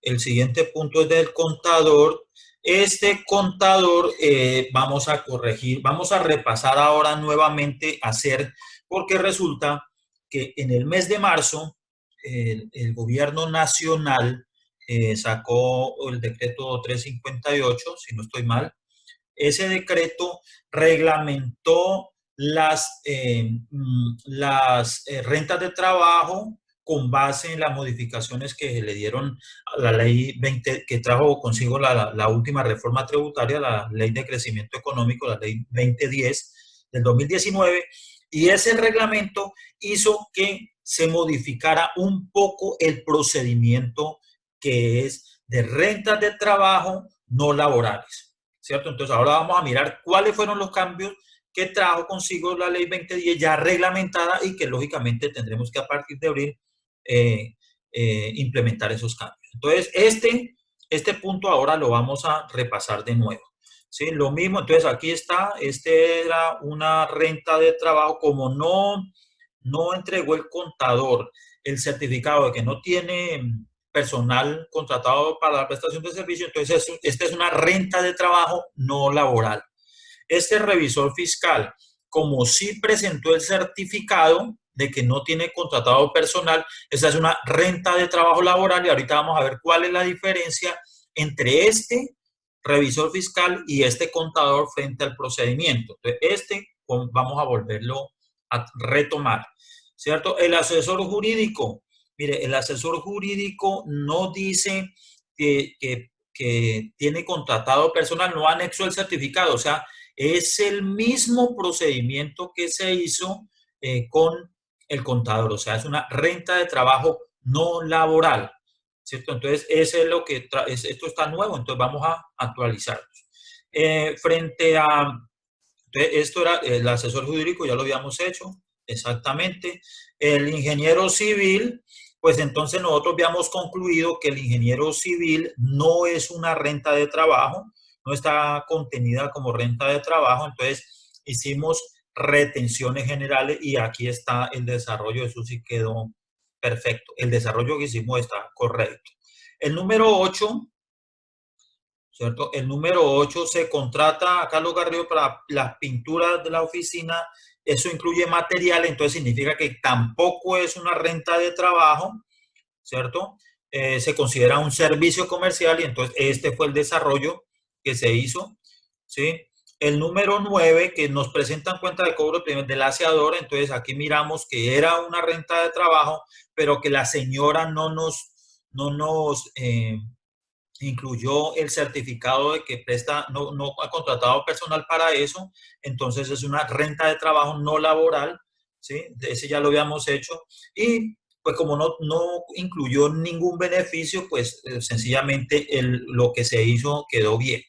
el siguiente punto es del contador. Este contador vamos a corregir, vamos a repasar ahora nuevamente, porque resulta que en el mes de marzo el gobierno nacional sacó el decreto 358, si no estoy mal. Ese decreto reglamentó las rentas de trabajo con base en las modificaciones que le dieron a la ley 20, que trajo consigo la última reforma tributaria, la ley de crecimiento económico, la ley 2010 del 2019, y ese reglamento hizo que se modificara un poco el procedimiento que es de rentas de trabajo no laborales, ¿cierto? Entonces ahora vamos a mirar cuáles fueron los cambios que trajo consigo la ley 2010 ya reglamentada y que lógicamente tendremos que a partir de abril implementar esos cambios. Entonces este punto ahora lo vamos a repasar de nuevo. ¿Sí? Lo mismo, entonces aquí está, era una renta de trabajo, como no entregó el contador el certificado de que no tiene personal contratado para la prestación de servicio, entonces esta es una renta de trabajo no laboral. Este revisor fiscal, como sí presentó el certificado de que no tiene contratado personal, esa es una renta de trabajo laboral y ahorita vamos a ver cuál es la diferencia entre este revisor fiscal y este contador frente al procedimiento. Entonces, vamos a volverlo a retomar, ¿cierto? El asesor jurídico, mire, el asesor jurídico no dice que tiene contratado personal, no anexó el certificado, o sea, es el mismo procedimiento que se hizo con el contador, o sea, es una renta de trabajo no laboral, ¿cierto? Entonces, eso es lo que esto está nuevo, entonces vamos a actualizarlo. Frente a, entonces, esto era el asesor jurídico, ya lo habíamos hecho, exactamente. El ingeniero civil, pues entonces nosotros habíamos concluido que el ingeniero civil no es una renta de trabajo, no está contenida como renta de trabajo, entonces hicimos retenciones generales y aquí está el desarrollo, eso sí quedó perfecto. El desarrollo que hicimos está correcto. El número 8, ¿cierto? El número 8 se contrata a Carlos Garrido para las pinturas de la oficina. Eso incluye material, entonces significa que tampoco es una renta de trabajo, ¿cierto? Se considera un servicio comercial y entonces este fue el desarrollo que se hizo, ¿sí? El número 9 que nos presentan cuenta de cobro del aseador, entonces aquí miramos que era una renta de trabajo, pero que la señora no nos incluyó el certificado de que no ha contratado personal para eso, entonces es una renta de trabajo no laboral, ¿sí? Ese ya lo habíamos hecho, y pues como no incluyó ningún beneficio, pues sencillamente lo que se hizo quedó bien,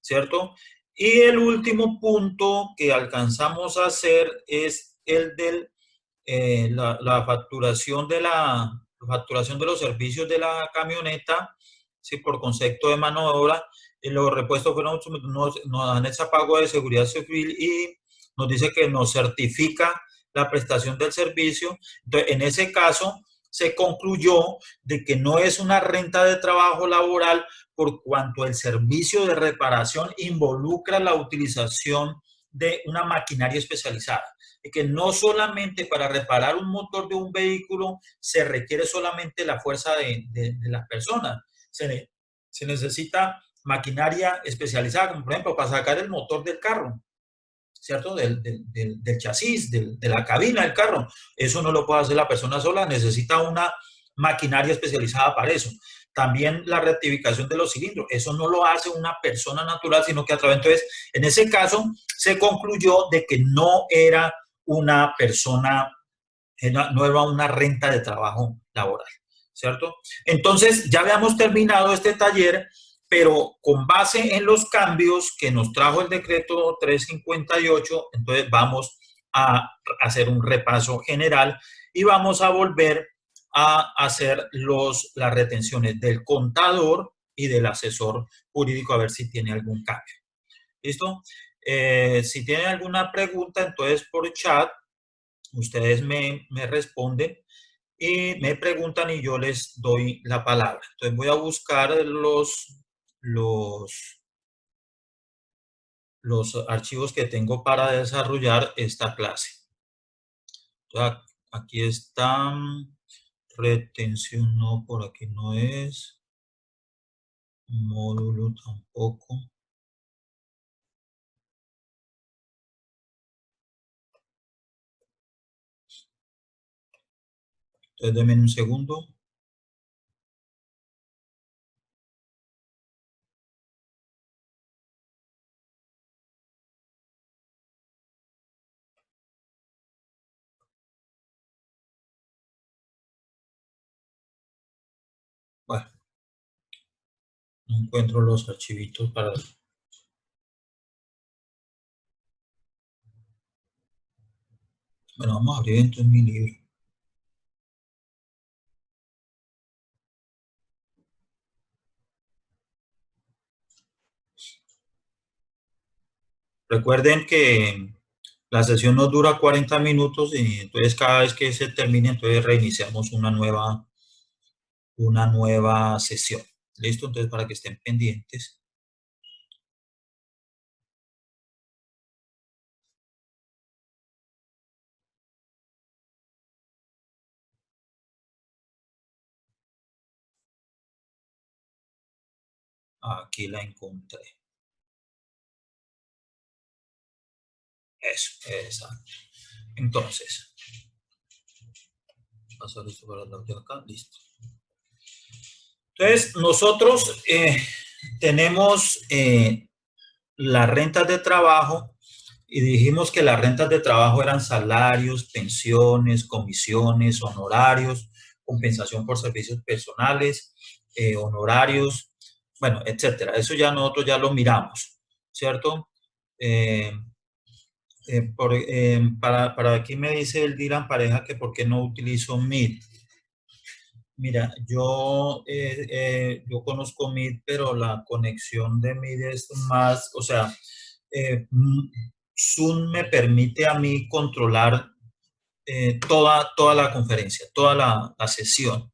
¿cierto? Y el último punto que alcanzamos a hacer es el de la facturación facturación de los servicios de la camioneta, ¿sí? Por concepto de mano de obra. Los repuestos nos dan ese pago de seguridad civil y nos dice que nos certifica la prestación del servicio. Entonces, en ese caso, se concluyó de que no es una renta de trabajo laboral por cuanto el servicio de reparación involucra la utilización de una maquinaria especializada. Y que no solamente para reparar un motor de un vehículo se requiere solamente la fuerza de las personas. Se necesita maquinaria especializada, como por ejemplo para sacar el motor del carro, ¿cierto? Del chasis, de la cabina del carro. Eso no lo puede hacer la persona sola, necesita una maquinaria especializada para eso. También la rectificación de los cilindros, eso no lo hace una persona natural, sino que a través, entonces, en ese caso, se concluyó de que no era una persona, no era una renta de trabajo laboral, ¿cierto? Entonces, ya habíamos terminado este taller, pero con base en los cambios que nos trajo el decreto 358, entonces vamos a hacer un repaso general y vamos a volver a hacer las retenciones del contador y del asesor jurídico a ver si tiene algún cambio. ¿Listo? Si tienen alguna pregunta, entonces por chat, ustedes me responden y me preguntan y yo les doy la palabra. Entonces voy a buscar los, los archivos que tengo para desarrollar esta clase. Entonces, aquí están, retención no, por aquí no es, módulo tampoco. Entonces denme un segundo. Bueno, no encuentro los archivitos para... Bueno, vamos a abrir entonces mi libro. Recuerden que la sesión nos dura 40 minutos y entonces cada vez que se termine, entonces reiniciamos una nueva sesión. ¿Listo? Entonces para que estén pendientes. Aquí la encontré. Eso, exacto. Entonces, pasar esto para el lado de acá, listo. Entonces, nosotros tenemos las rentas de trabajo y dijimos que las rentas de trabajo eran salarios, pensiones, comisiones, honorarios, compensación por servicios personales, honorarios, bueno, etcétera. Eso ya nosotros ya lo miramos, ¿cierto? Eh, para aquí me dice el Dylan Pareja que por qué no utilizo Meet. Mira, yo conozco Meet, pero la conexión de Meet es más, o sea, Zoom me permite a mí controlar toda la conferencia, toda la sesión,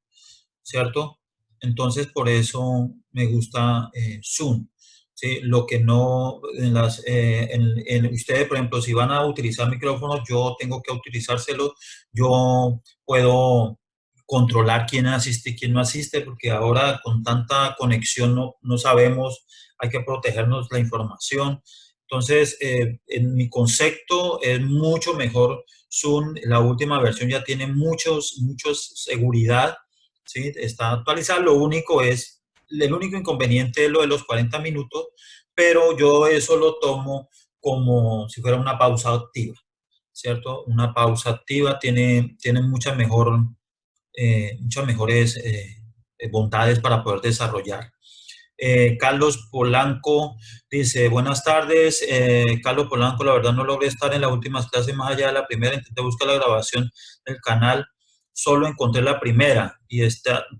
¿cierto? Entonces, por eso me gusta Zoom. ¿Sí? Lo que no, ustedes, por ejemplo, si van a utilizar micrófonos, yo tengo que utilizárselo, yo puedo controlar quién asiste y quién no asiste, porque ahora con tanta conexión no sabemos, hay que protegernos la información. Entonces, en mi concepto es mucho mejor Zoom. La última versión ya tiene muchos seguridad, ¿sí? Está actualizada. El único inconveniente es lo de los 40 minutos, pero yo eso lo tomo como si fuera una pausa activa, ¿cierto? Una pausa activa tiene muchas mejores bondades para poder desarrollar. Carlos Polanco dice, buenas tardes, Carlos Polanco, la verdad no logré estar en las últimas clases más allá de la primera, intenté buscar la grabación del canal, solo encontré la primera y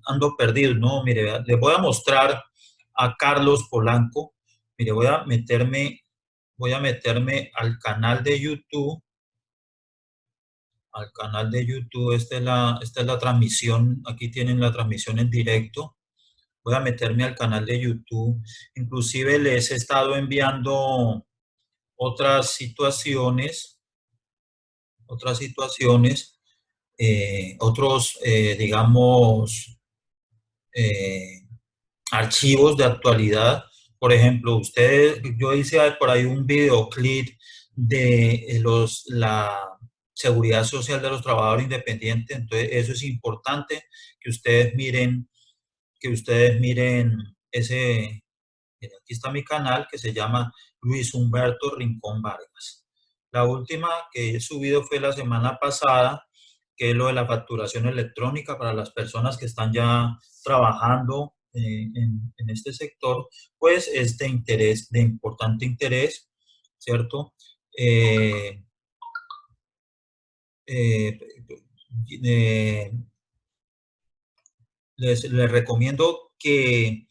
ando perdido, no, mire, le voy a mostrar a Carlos Polanco, mire, voy a meterme al canal de YouTube, esta es la transmisión, aquí tienen la transmisión en directo. Voy a meterme al canal de YouTube. Inclusive les he estado enviando otras situaciones, digamos, eh, archivos de actualidad. Por ejemplo, yo hice por ahí un videoclip de la seguridad social de los trabajadores independientes. Entonces, eso es importante que ustedes miren ese. Mira, aquí está mi canal que se llama Luis Humberto Rincón Vargas. La última que he subido fue la semana pasada, que es lo de la facturación electrónica para las personas que están ya trabajando en este sector, pues es de interés, de importante interés, ¿cierto? Eh, eh, eh, les recomiendo que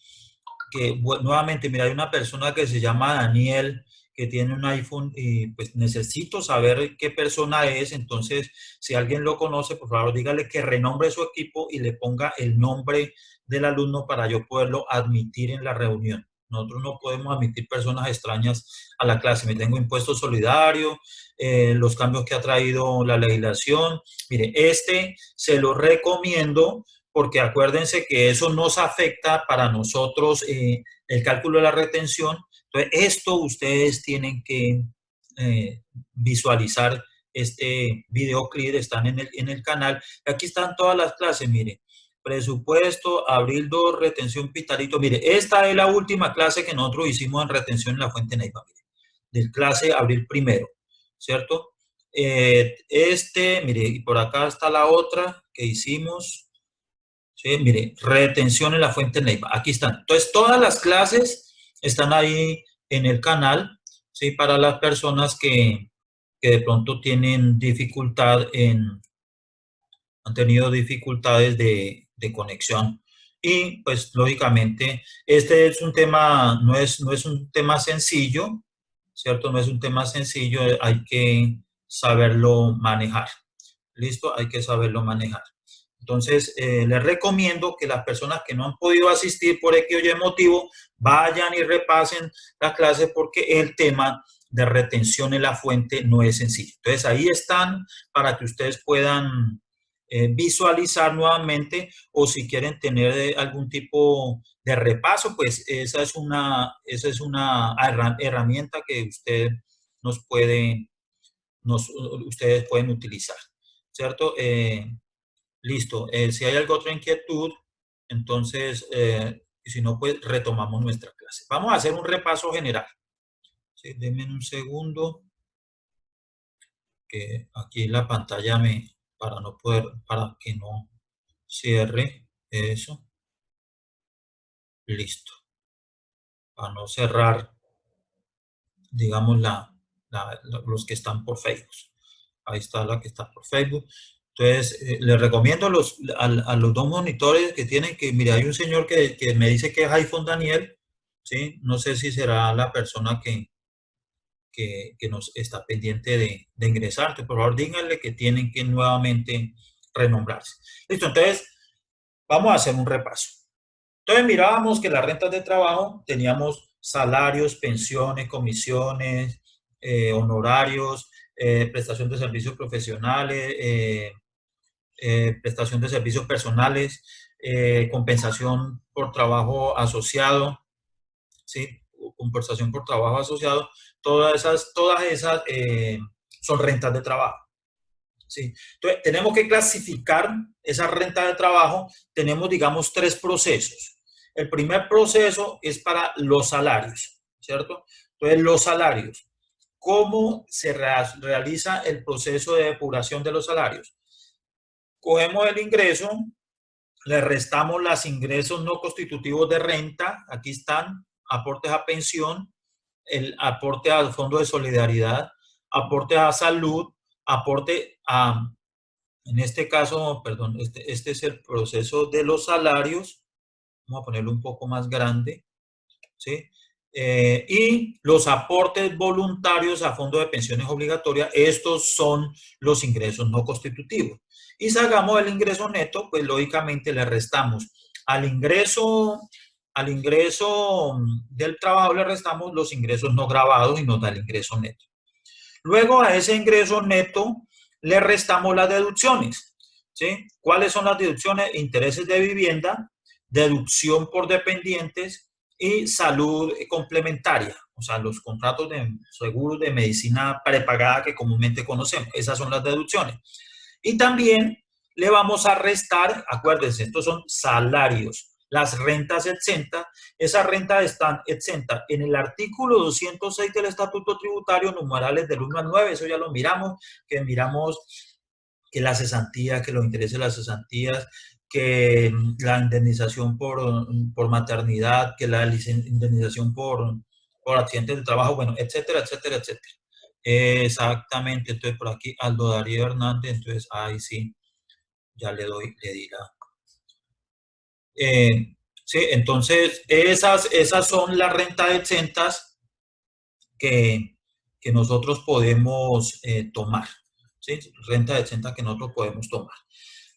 nuevamente, mira, hay una persona que se llama Daniel que tiene un iPhone y pues necesito saber qué persona es. Entonces, si alguien lo conoce, por favor, dígale que renombre su equipo y le ponga el nombre del alumno para yo poderlo admitir en la reunión. Nosotros no podemos admitir personas extrañas a la clase. Me tengo impuesto solidario, los cambios que ha traído la legislación. Mire, este se lo recomiendo porque acuérdense que eso nos afecta para nosotros el cálculo de la retención. Entonces, esto ustedes tienen que eh, visualizar este videoclip, están en el canal. Aquí están todas las clases, mire. Presupuesto, abril 2, retención Pitalito. Mire, esta es la última clase que nosotros hicimos en retención en la Fuente Neiva, mire, del clase abril primero, ¿cierto? Mire, y por acá está la otra que hicimos. Sí, mire, retención en la Fuente Neiva. Aquí están. Entonces, todas las clases están ahí en el canal, ¿sí? Para las personas que de pronto tienen dificultad han tenido dificultades de conexión. Y pues lógicamente, este es un tema, no es un tema sencillo, ¿cierto? No es un tema sencillo, hay que saberlo manejar. ¿Listo? Hay que saberlo manejar. Entonces, les recomiendo que las personas que no han podido asistir por X o Y motivo vayan y repasen la clase porque el tema de retención en la fuente no es sencillo. Entonces, ahí están para que ustedes puedan visualizar nuevamente o si quieren tener algún tipo de repaso, pues esa es una herramienta que ustedes pueden utilizar, ¿cierto? Listo. Si hay alguna otra inquietud, entonces, si no, pues retomamos nuestra clase. Vamos a hacer un repaso general. Sí, denme un segundo, que aquí la pantalla para que no cierre eso. Listo. Para no cerrar, digamos, los que están por Facebook. Ahí está la que está por Facebook. Entonces, les recomiendo a los dos monitores que tienen que, mire, hay un señor que me dice que es iPhone Daniel, ¿sí? No sé si será la persona que nos está pendiente de ingresar. Por favor, díganle que tienen que nuevamente renombrarse. Listo, entonces, vamos a hacer un repaso. Entonces, mirábamos que las rentas de trabajo teníamos salarios, pensiones, comisiones, honorarios, prestación de servicios profesionales, prestación de servicios personales, compensación por trabajo asociado, ¿sí? Compensación por trabajo asociado, todas esas son rentas de trabajo. ¿Sí? Entonces, tenemos que clasificar esa renta de trabajo. Tenemos, digamos, tres procesos. El primer proceso es para los salarios, ¿cierto? Entonces, los salarios. ¿Cómo se realiza el proceso de depuración de los salarios? Cogemos el ingreso, le restamos los ingresos no constitutivos de renta, aquí están, aportes a pensión, el aporte al Fondo de Solidaridad, aporte a salud, aporte a, en este caso, perdón, este es el proceso de los salarios, vamos a ponerlo un poco más grande, ¿sí? Y los aportes voluntarios a fondo de pensiones obligatorias, estos son los ingresos no constitutivos. Y sacamos el ingreso neto, pues lógicamente le restamos al ingreso del trabajo le restamos los ingresos no grabados y nos da el ingreso neto. Luego a ese ingreso neto le restamos las deducciones, ¿sí? ¿Cuáles son las deducciones? Intereses de vivienda, deducción por dependientes y salud complementaria, o sea, los contratos de seguros de medicina prepagada que comúnmente conocemos. Esas son las deducciones. Y también le vamos a restar, acuérdense, estos son salarios, las rentas exentas. Esas rentas están exentas en el artículo 206 del Estatuto Tributario, numerales del 1 al 9, eso ya lo miramos, que miramos que la cesantía, que los intereses de las cesantías, que la indemnización por maternidad, que la indemnización por accidentes de trabajo, bueno, etcétera, etcétera, etcétera. Exactamente, entonces por aquí Aldo Darío Hernández, entonces ahí sí, ya le di la... sí, entonces esas son las rentas exentas que, que nosotros podemos tomar, ¿sí? Renta de 80 que nosotros podemos tomar.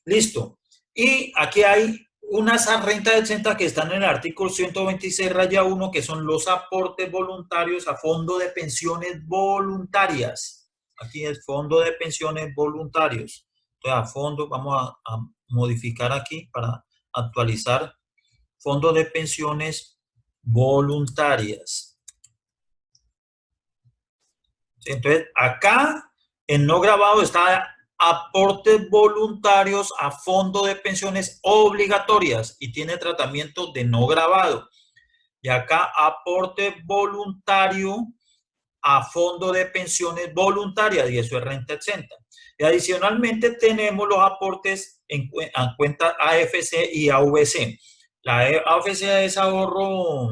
Listo. Y aquí hay unas rentas de 80 que están en el artículo 126 raya 1, que son los aportes voluntarios a fondo de pensiones voluntarias. Aquí es fondo de pensiones voluntarios. Entonces, a fondo, vamos a modificar aquí para actualizar fondo de pensiones voluntarias. Entonces, acá en no grabado está aportes voluntarios a fondo de pensiones obligatorias y tiene tratamiento de no grabado. Y acá aporte voluntario a fondo de pensiones voluntarias y eso es renta exenta. Y adicionalmente tenemos los aportes en cuenta AFC y AVC. La AFC es ahorro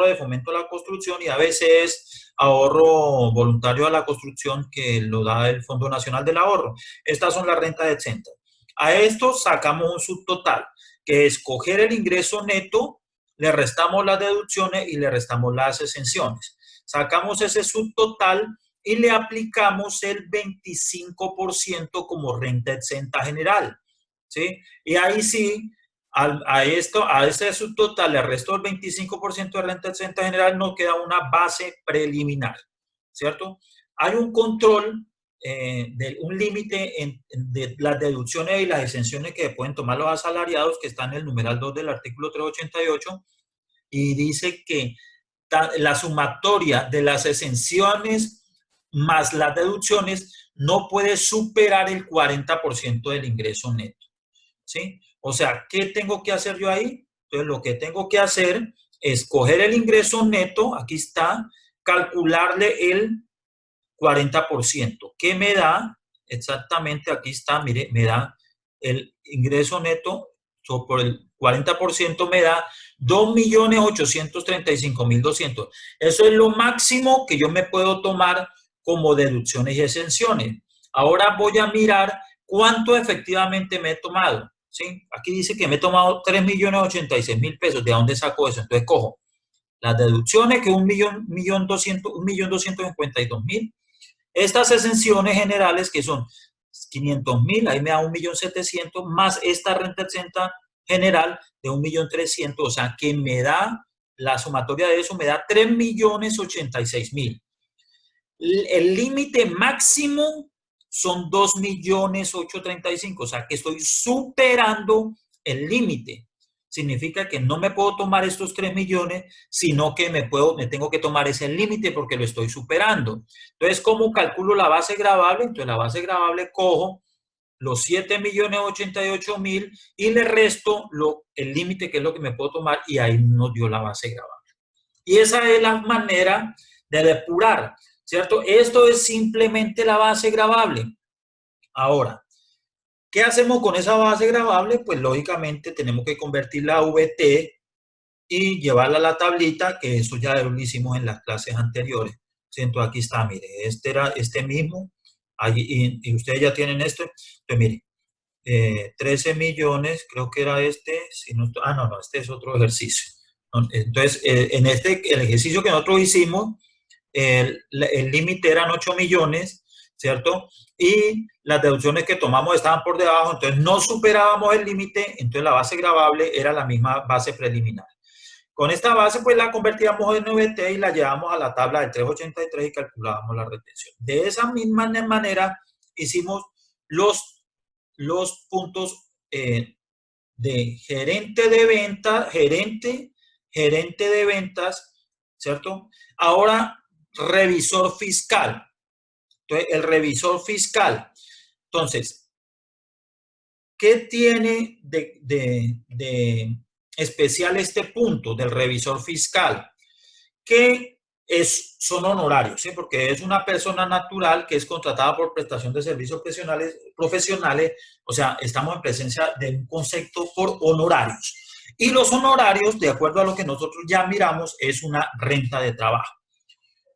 de fomento a la construcción y AVC es ahorro voluntario a la construcción que lo da el Fondo Nacional del Ahorro. Estas son las rentas exentas. A esto sacamos un subtotal, que es coger el ingreso neto, le restamos las deducciones y le restamos las exenciones. Sacamos ese subtotal y le aplicamos el 25% como renta exenta general, ¿sí? Y ahí sí, a ese subtotal le resto el 25% de renta exenta general, nos queda una base preliminar, ¿cierto? Hay un control, un límite de las deducciones y las exenciones que pueden tomar los asalariados, que está en el numeral 2 del artículo 388, y dice que la sumatoria de las exenciones más las deducciones no puede superar el 40% del ingreso neto, ¿sí? O sea, ¿qué tengo que hacer yo ahí? Entonces, lo que tengo que hacer es coger el ingreso neto, aquí está, calcularle el 40%. ¿Qué me da? Exactamente, aquí está, mire, me da el ingreso neto por el 40% me da 2.835.200. Eso es lo máximo que yo me puedo tomar como deducciones y exenciones. Ahora voy a mirar cuánto efectivamente me he tomado, ¿sí? Aquí dice que me he tomado 3.086.000 pesos. ¿De dónde saco eso? Entonces cojo las deducciones, que es 1.252.000. Estas exenciones generales, que son 500.000, ahí me da 1.700.000, más esta renta exenta general de 1.300.000, o sea, que me da, la sumatoria de eso me da 3.086.000. El límite máximo son 2.835.000, o sea, que estoy superando el límite. Significa que no me puedo tomar estos 3 millones, sino que me tengo que tomar ese límite porque lo estoy superando. Entonces, ¿cómo calculo la base gravable? Entonces, la base gravable cojo los 7.088.000 y le resto el límite, que es lo que me puedo tomar, y ahí nos dio la base gravable. Y esa es la manera de depurar, ¿cierto? Esto es simplemente la base gravable. Ahora, ¿qué hacemos con esa base gravable? Pues lógicamente tenemos que convertirla a VT y llevarla a la tablita, que eso ya lo hicimos en las clases anteriores. Entonces aquí está, mire, este era este mismo, y ustedes ya tienen esto. Entonces, mire, 13 millones, creo que era este, si no, no, este es otro ejercicio. Entonces, el ejercicio que nosotros hicimos, el límite eran 8 millones, ¿cierto? Y las deducciones que tomamos estaban por debajo, entonces no superábamos el límite, entonces la base gravable era la misma base preliminar. Con esta base, pues la convertíamos en VT y la llevamos a la tabla del 383 y calculábamos la retención. De esa misma manera hicimos los puntos de gerente de ventas, gerente de ventas, ¿cierto? Ahora, revisor fiscal. Entonces, el revisor fiscal. Entonces, ¿qué tiene de especial este punto del revisor fiscal? Que son honorarios, ¿sí? Porque es una persona natural que es contratada por prestación de servicios profesionales, o sea, estamos en presencia de un concepto por honorarios. Y los honorarios, de acuerdo a lo que nosotros ya miramos, es una renta de trabajo.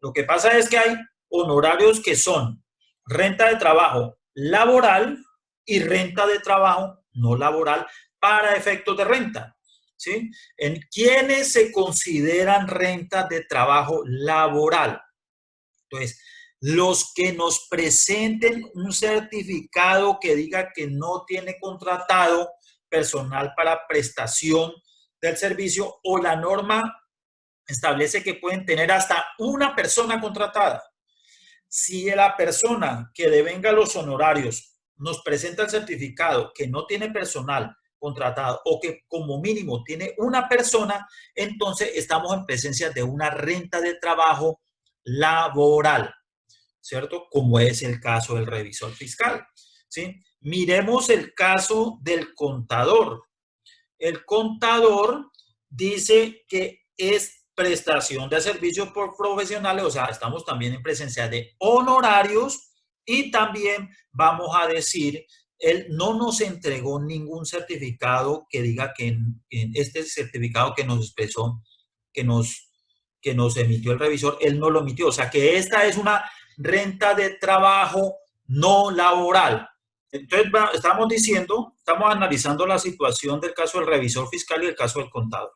Lo que pasa es que hay honorarios que son renta de trabajo laboral y renta de trabajo no laboral para efectos de renta, ¿sí? ¿En quiénes se consideran rentas de trabajo laboral? Entonces, los que nos presenten un certificado que diga que no tiene contratado personal para prestación del servicio o la norma establece que pueden tener hasta una persona contratada. Si la persona que devenga los honorarios nos presenta el certificado que no tiene personal contratado o que como mínimo tiene una persona, entonces estamos en presencia de una renta de trabajo laboral, ¿cierto? Como es el caso del revisor fiscal, ¿sí? Miremos el caso del contador. El contador dice que es prestación de servicios por profesionales, o sea, estamos también en presencia de honorarios y también vamos a decir, él no nos entregó ningún certificado que diga que en este certificado que nos expresó, que nos, que nos emitió el revisor, él no lo emitió, o sea, que esta es una renta de trabajo no laboral. Entonces, estamos diciendo, estamos analizando la situación del caso del revisor fiscal y el caso del contador.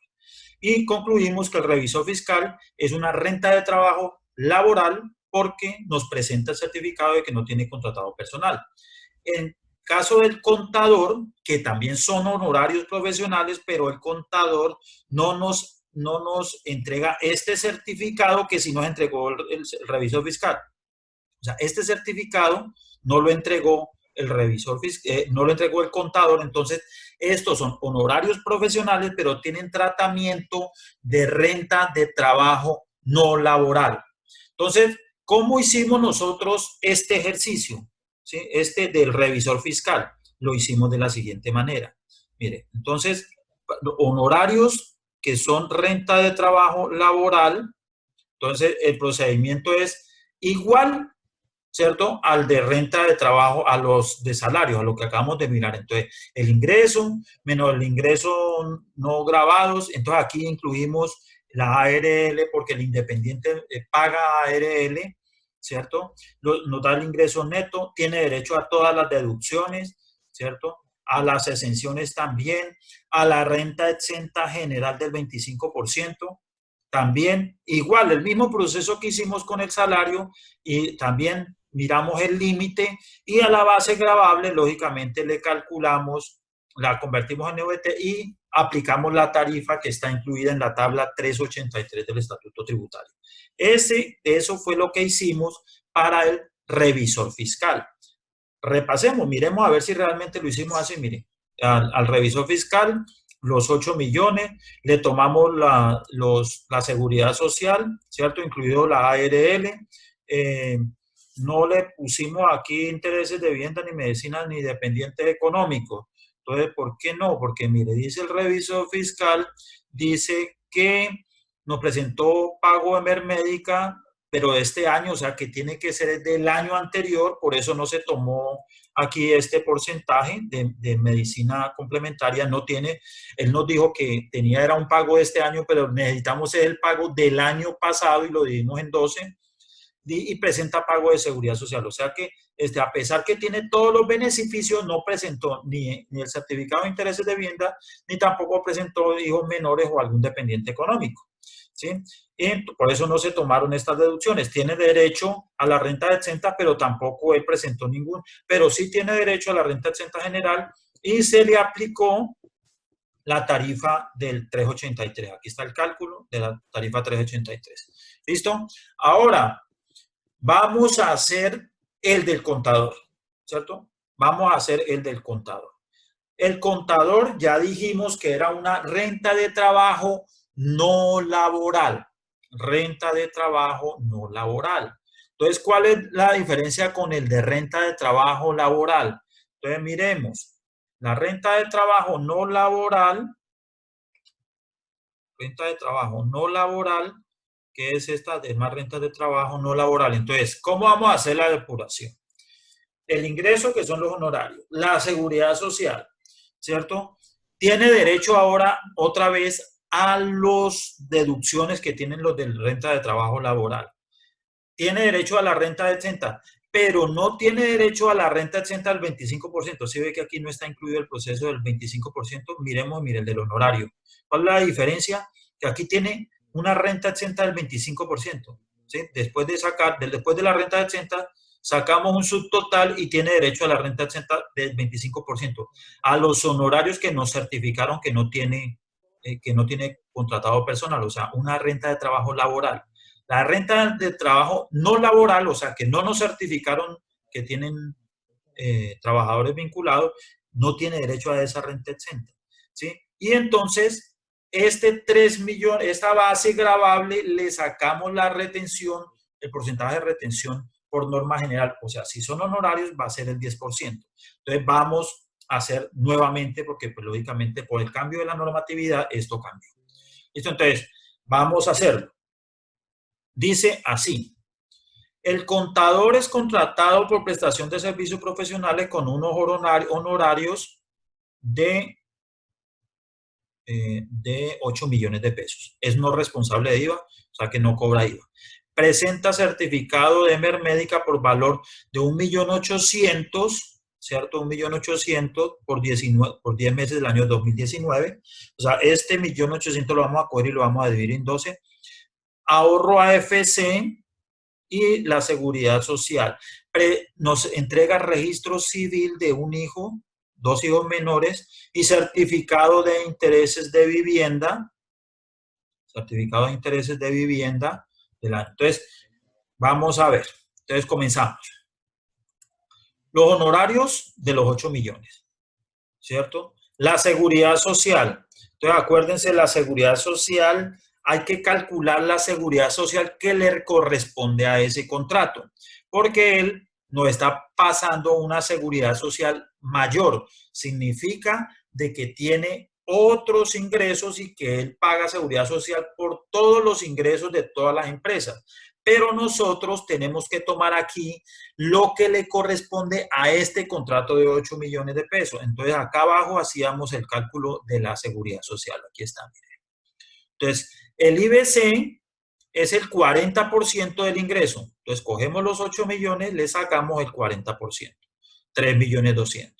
Y concluimos que el revisor fiscal es una renta de trabajo laboral porque nos presenta el certificado de que no tiene contratado personal. En caso del contador, que también son honorarios profesionales, pero el contador no nos entrega este certificado que sí nos entregó el revisor fiscal. O sea, este certificado no lo entregó el revisor fiscal, no lo entregó el contador, entonces estos son honorarios profesionales, pero tienen tratamiento de renta de trabajo no laboral. Entonces, ¿cómo hicimos nosotros este ejercicio? ¿Sí? Este del revisor fiscal. Lo hicimos de la siguiente manera. Mire, entonces, honorarios que son renta de trabajo laboral, entonces el procedimiento es igual, ¿cierto? Al de renta de trabajo, a los de salario, a lo que acabamos de mirar. Entonces, el ingreso menos el ingreso no grabados. Entonces, aquí incluimos la ARL porque el independiente paga ARL, ¿cierto? Nos da el ingreso neto, tiene derecho a todas las deducciones, ¿cierto? A las exenciones también, a la renta exenta general del 25%. También, igual, el mismo proceso que hicimos con el salario y también miramos el límite y a la base gravable, lógicamente, le calculamos, la convertimos en EVT y aplicamos la tarifa que está incluida en la tabla 383 del Estatuto Tributario. Eso fue lo que hicimos para el revisor fiscal. Repasemos, miremos a ver si realmente lo hicimos así. Mire, al revisor fiscal, los 8 millones, le tomamos la seguridad social, ¿cierto? Incluido la ARL. No le pusimos aquí intereses de vivienda, ni medicinas, ni dependientes económicos. Entonces, ¿por qué no? Porque, mire, dice el revisor fiscal, dice que nos presentó pago de Mermédica, pero de este año, o sea, que tiene que ser del año anterior, por eso no se tomó aquí este porcentaje de medicina complementaria, no tiene, él nos dijo que tenía, era un pago de este año, pero necesitamos el pago del año pasado y lo dividimos en 12 y presenta pago de seguridad social. O sea que a pesar que tiene todos los beneficios, no presentó ni el certificado de intereses de vivienda, ni tampoco presentó hijos menores o algún dependiente económico. ¿Sí? Y por eso no se tomaron estas deducciones. Tiene derecho a la renta exenta, pero tampoco él presentó ningún, pero sí tiene derecho a la renta exenta general y se le aplicó la tarifa del 383. Aquí está el cálculo de la tarifa 383. ¿Listo? Ahora, vamos a hacer el del contador, ¿cierto? Vamos a hacer el del contador. El contador ya dijimos que era una renta de trabajo no laboral. Renta de trabajo no laboral. Entonces, ¿cuál es la diferencia con el de renta de trabajo laboral? Entonces, miremos. La renta de trabajo no laboral, ¿qué es esta? Es más renta de trabajo no laboral. Entonces, ¿cómo vamos a hacer la depuración? El ingreso, que son los honorarios, la seguridad social, ¿cierto? Tiene derecho ahora otra vez a las deducciones que tienen los de renta de trabajo laboral. Tiene derecho a la renta exenta, pero no tiene derecho a la renta exenta del 25%. Si ve que aquí no está incluido el proceso del 25%, miremos, mire el del honorario. ¿Cuál es la diferencia? Que aquí tiene una renta exenta del 25%. ¿sí? Después de la renta exenta, sacamos un subtotal y tiene derecho a la renta exenta del 25%. A los honorarios que nos certificaron que no tiene contratado personal, o sea, una renta de trabajo laboral. La renta de trabajo no laboral, o sea, que no nos certificaron que tienen trabajadores vinculados, no tiene derecho a esa renta exenta, ¿sí? Y entonces, este 3 millones, esta base gravable, le sacamos la retención, el porcentaje de retención por norma general, o sea, si son honorarios va a ser el 10%. Entonces vamos a hacer nuevamente, porque pues, lógicamente por el cambio de la normatividad esto cambió. ¿Listo? Entonces, vamos a hacerlo. Dice así: el contador es contratado por prestación de servicios profesionales con unos honorarios de 8 millones de pesos. Es no responsable de IVA, o sea que no cobra IVA. Presenta certificado de Emermédica por valor de 1.800.000, ¿cierto? 1.800.000 por 10 meses del año 2019. O sea, este 1.800.000 lo vamos a coger y lo vamos a dividir en 12. Ahorro AFC y la seguridad social. Nos entrega registro civil de un hijo, 2 hijos menores y certificado de intereses de vivienda. Certificado de intereses de vivienda. Entonces, vamos a ver. Entonces, comenzamos. Los honorarios de los 8 millones, ¿cierto? La seguridad social. Entonces, acuérdense, la seguridad social, hay que calcular la seguridad social que le corresponde a ese contrato, porque él no está pasando una seguridad social mayor. Significa de que tiene otros ingresos y que él paga seguridad social por todos los ingresos de todas las empresas. Pero nosotros tenemos que tomar aquí lo que le corresponde a este contrato de 8 millones de pesos. Entonces, acá abajo hacíamos el cálculo de la seguridad social. Aquí está. Entonces, el IBC es el 40% del ingreso. Entonces, cogemos los 8 millones, le sacamos el 40%, 3.200.000.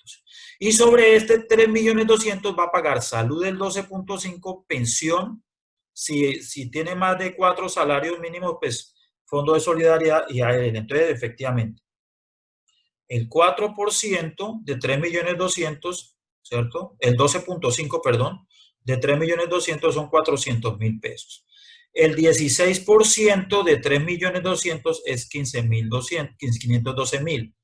Y sobre este 3.200.000 va a pagar salud del 12.5%, pensión, si tiene más de 4 salarios mínimos, pues Fondo de Solidaridad y ARL. Entonces, efectivamente, el 4% de 3.200.000, ¿cierto? El 12.5, perdón, de 3.200.000 son 400.000 pesos. El 16% de 3.200.000 es 512.000.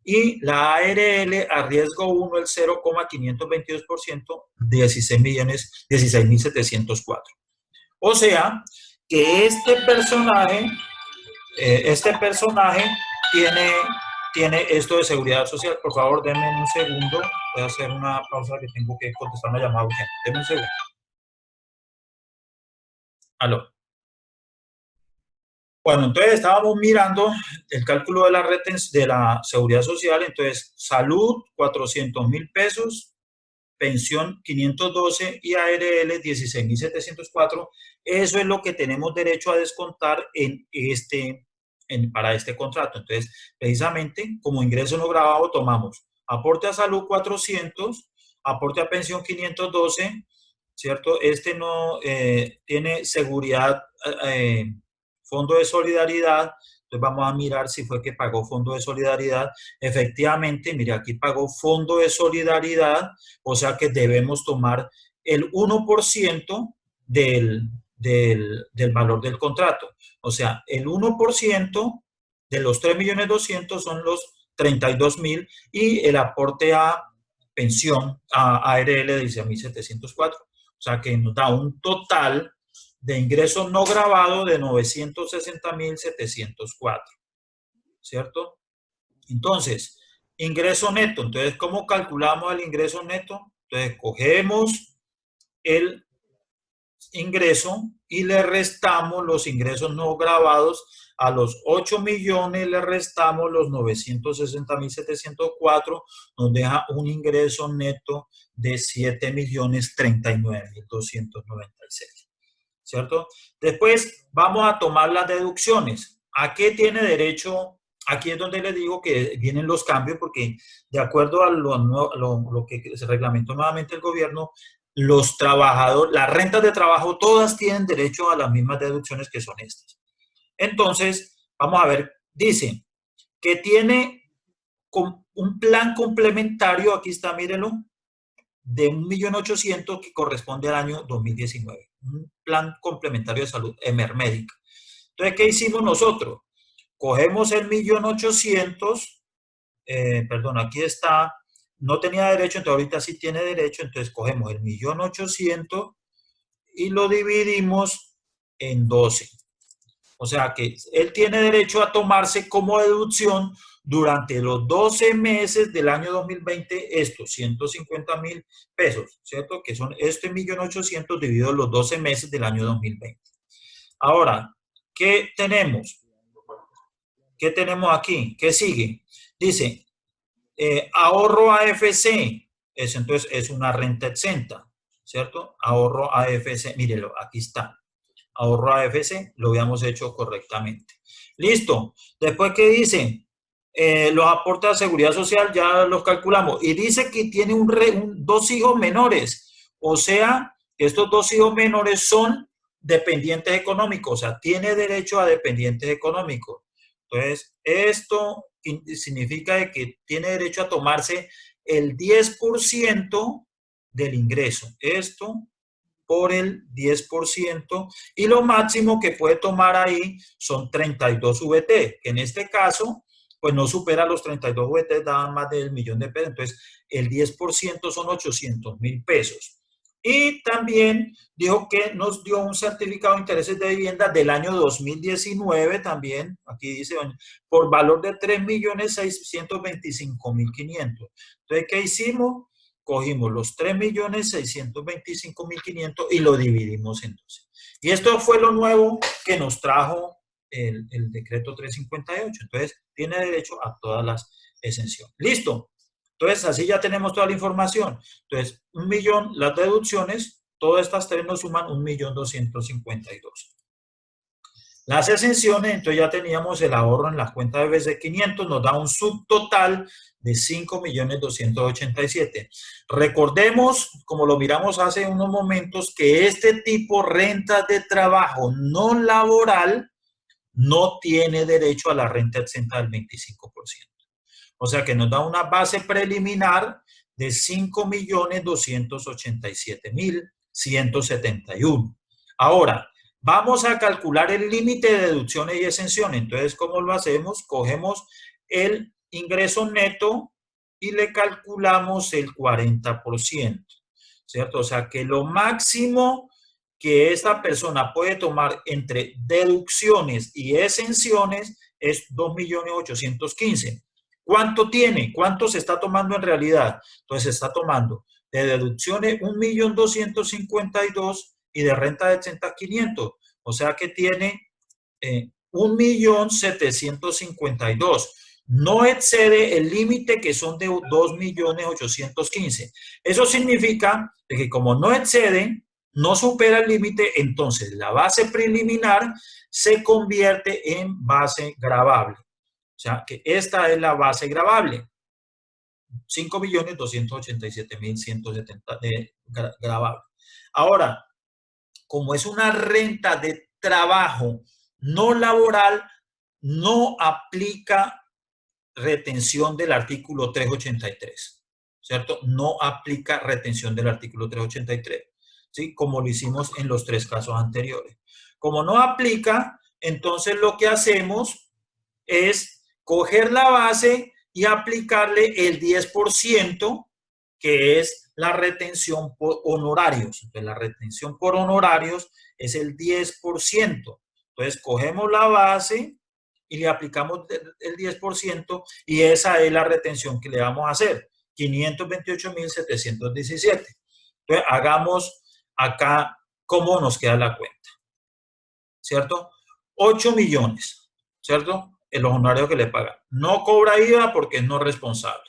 Y la ARL a riesgo 1, el 0,522%, 16.704. O sea, que este personaje tiene esto de seguridad social. Por favor, denme un segundo. Voy a hacer una pausa que tengo que contestar una llamada urgente. Denme un segundo. Aló. Bueno, entonces estábamos mirando el cálculo de la seguridad social. Entonces, salud, 400.000 pesos, pensión 512 y ARL 16.704. Eso es lo que tenemos derecho a descontar para este contrato. Entonces, precisamente, como ingreso no grabado, tomamos aporte a salud 400, aporte a pensión 512, ¿cierto? Este no tiene seguridad, fondo de solidaridad. Entonces vamos a mirar si fue que pagó fondo de solidaridad. Efectivamente, mire, aquí pagó fondo de solidaridad, o sea que debemos tomar el 1% del valor del contrato. O sea, el 1% de los 3.200.000 son los 32.000 y el aporte a pensión, a ARL de 16.704. O sea que nos da un total de ingresos no grabados de 960.704, ¿cierto? Entonces, ingreso neto. Entonces, ¿cómo calculamos el ingreso neto? Entonces, cogemos el ingreso y le restamos los ingresos no grabados. A los 8 millones le restamos los 960.704, nos deja un ingreso neto de 7.039.296, ¿cierto? Después vamos a tomar las deducciones. ¿A qué tiene derecho? Aquí es donde les digo que vienen los cambios, porque de acuerdo a lo que se reglamentó nuevamente el gobierno, los trabajadores, las rentas de trabajo, todas tienen derecho a las mismas deducciones que son estas. Entonces, vamos a ver, dice que tiene un plan complementario, aquí está, mírenlo, de 1.800.000 que corresponde al año 2019. Un plan complementario de salud, Emermédica. Entonces, ¿qué hicimos nosotros? Cogemos el 1.800.000, perdón, aquí está, no tenía derecho, entonces ahorita sí tiene derecho, entonces cogemos el 1.800.000 y lo dividimos en 12. O sea que él tiene derecho a tomarse como deducción durante los 12 meses del año 2020 estos 150.000 pesos, ¿cierto? Que son este 1.800.000 dividido los 12 meses del año 2020. Ahora, ¿qué tenemos? ¿Qué tenemos aquí? ¿Qué sigue? Dice, ahorro AFC, entonces es una renta exenta, ¿cierto? Ahorro AFC, mírelo, aquí está. Ahorro AFC, lo habíamos hecho correctamente. Listo. Después, ¿qué dice? Los aportes a seguridad social ya los calculamos. Y dice que tiene dos hijos menores. O sea, estos dos hijos menores son dependientes económicos. O sea, tiene derecho a dependientes económicos. Entonces, esto significa que tiene derecho a tomarse el 10% del ingreso. Esto por el 10% y lo máximo que puede tomar ahí son 32 VT, que en este caso pues no supera los 32 VT, daban más del millón de pesos, entonces el 10% son 800.000 pesos. Y también dijo que nos dio un certificado de intereses de vivienda del año 2019 también, aquí dice, por valor de 3.625.500. Entonces, ¿qué hicimos? Cogimos los 3.625.500 y lo dividimos en 12. Y esto fue lo nuevo que nos trajo el decreto 358. Entonces, tiene derecho a todas las exenciones. Listo. Entonces, así ya tenemos toda la información. Entonces, 1.000.000, las deducciones, todas estas tres nos suman 1.252.000. Las exenciones, entonces ya teníamos el ahorro en las cuentas de BC 500, nos da un subtotal de 5.287.000. Recordemos, como lo miramos hace unos momentos, que este tipo de rentas de trabajo no laboral no tiene derecho a la renta exenta del 25%. O sea que nos da una base preliminar de 5.287.171. Ahora, vamos a calcular el límite de deducciones y exenciones. Entonces, ¿cómo lo hacemos? Cogemos el ingreso neto y le calculamos el 40%, ¿cierto? O sea, que lo máximo que esta persona puede tomar entre deducciones y exenciones es 2.815.000. ¿Cuánto tiene? ¿Cuánto se está tomando en realidad? Entonces se está tomando de deducciones 1.252.000 y de renta de exenta 500. O sea que tiene 1.752.000. No excede el límite que son de 2.815.000. Eso significa que como no excede, no supera el límite, entonces la base preliminar se convierte en base gravable. O sea, que esta es la base gravable. 5.287.170 de gravable. Ahora, como es una renta de trabajo no laboral, no aplica retención del artículo 383, ¿cierto? No aplica retención del artículo 383, ¿sí? Como lo hicimos en los tres casos anteriores. Como no aplica, entonces lo que hacemos es coger la base y aplicarle el 10%, que es la retención por honorarios. Entonces, la retención por honorarios es el 10%. Entonces, cogemos la base y le aplicamos el 10% y esa es la retención que le vamos a hacer, 528.717. Entonces, hagamos acá cómo nos queda la cuenta, ¿cierto? 8 millones, ¿cierto? En los honorarios que le pagan. No cobra IVA porque es no responsable.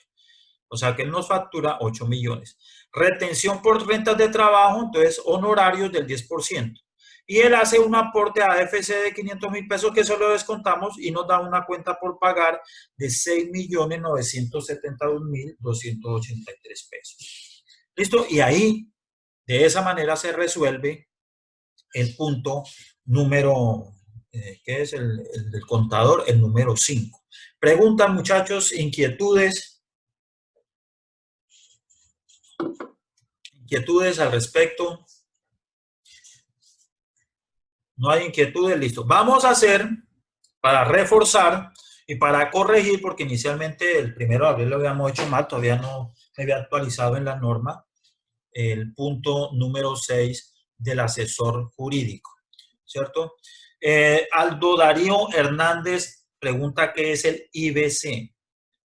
O sea que él nos factura 8 millones. Retención por rentas de trabajo, entonces honorarios del 10%. Y él hace un aporte a AFC de 500.000 pesos que eso lo descontamos y nos da una cuenta por pagar de 6.972.283 pesos. ¿Listo? Y ahí, de esa manera se resuelve el punto número que es el del contador, el número 5. Preguntas, muchachos, inquietudes al respecto. No hay inquietudes, listo. Vamos a hacer, para reforzar y para corregir, porque inicialmente el 1 de abril lo habíamos hecho mal, todavía no me había actualizado en la norma, el punto número 6 del asesor jurídico, ¿cierto? Aldo Darío Hernández pregunta qué es el IBC.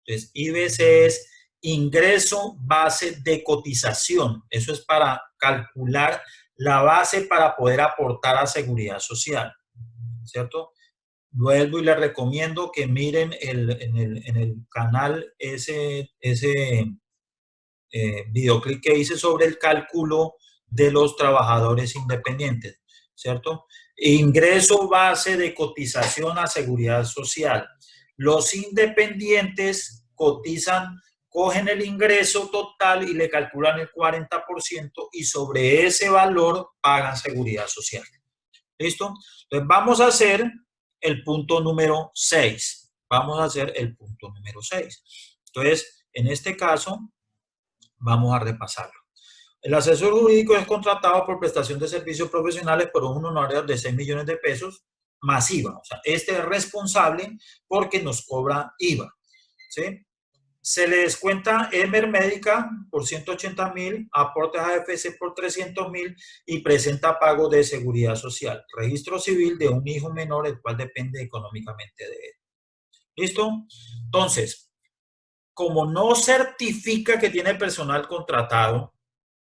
Entonces, IBC es ingreso base de cotización. Eso es para calcular la base para poder aportar a seguridad social, ¿cierto? Vuelvo y les recomiendo que miren en el canal ese videoclip que hice sobre el cálculo de los trabajadores independientes, ¿cierto? Ingreso base de cotización a seguridad social. Los independientes cotizan, cogen el ingreso total y le calculan el 40% y sobre ese valor pagan seguridad social. ¿Listo? Entonces vamos a hacer el punto número 6. Vamos a hacer el punto número 6. Entonces, en este caso, vamos a repasarlo. El asesor jurídico es contratado por prestación de servicios profesionales por un honorario de 6 millones de pesos masiva. O sea, este es responsable porque nos cobra IVA. ¿Sí? Se le descuenta Emer Médica por 180.000, aportes AFC por 300.000 y presenta pago de seguridad social. Registro civil de un hijo menor, el cual depende económicamente de él. ¿Listo? Entonces, como no certifica que tiene personal contratado,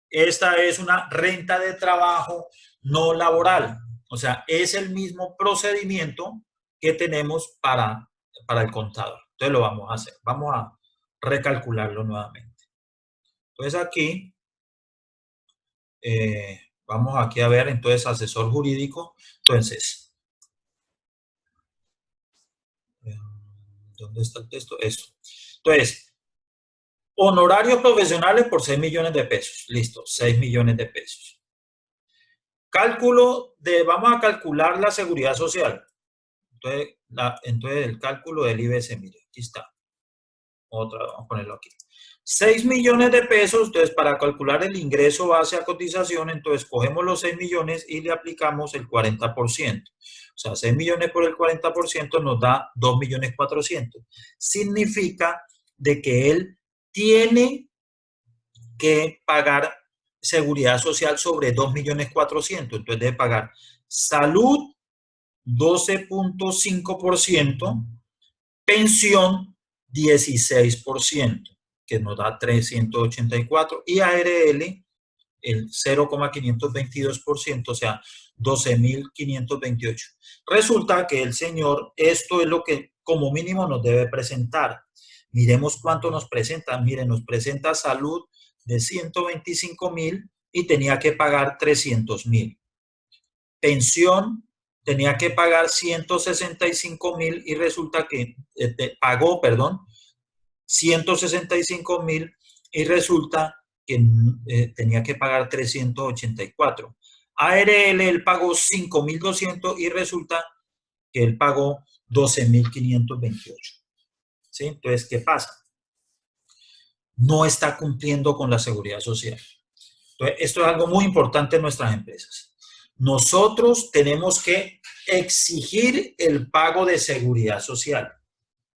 esta es una renta de trabajo no laboral. O sea, es el mismo procedimiento que tenemos para el contador. Entonces lo vamos a hacer. Vamos a recalcularlo nuevamente. Entonces aquí, vamos aquí a ver, entonces asesor jurídico. Entonces, ¿dónde está el texto? Esto. Entonces, honorarios profesionales por 6 millones de pesos. Listo, 6 millones de pesos. Cálculo de, vamos a calcular la seguridad social. Entonces el cálculo del IBC, mire, aquí está. Otra, vamos a ponerlo aquí. 6 millones de pesos, entonces para calcular el ingreso base a cotización, entonces cogemos los 6 millones y le aplicamos el 40%. O sea, 6 millones por el 40% nos da 2.400.000. Significa de que él tiene que pagar seguridad social sobre 2.400.000. Entonces debe pagar salud 12.5%, pensión 16%, que nos da 384, y ARL el 0,522%, o sea, 12.528. Resulta que el señor, esto es lo que como mínimo nos debe presentar. Miremos cuánto nos presenta. Miren, nos presenta salud de 125.000 y tenía que pagar 300.000. Pensión tenía que pagar 165.000 y resulta que pagó, perdón, 165.000 y resulta que tenía que pagar 384. ARL él pagó 5.200 y resulta que él pagó 12.528. ¿Sí? Entonces, ¿qué pasa? No está cumpliendo con la seguridad social. Entonces, esto es algo muy importante en nuestras empresas. Nosotros tenemos que exigir el pago de seguridad social,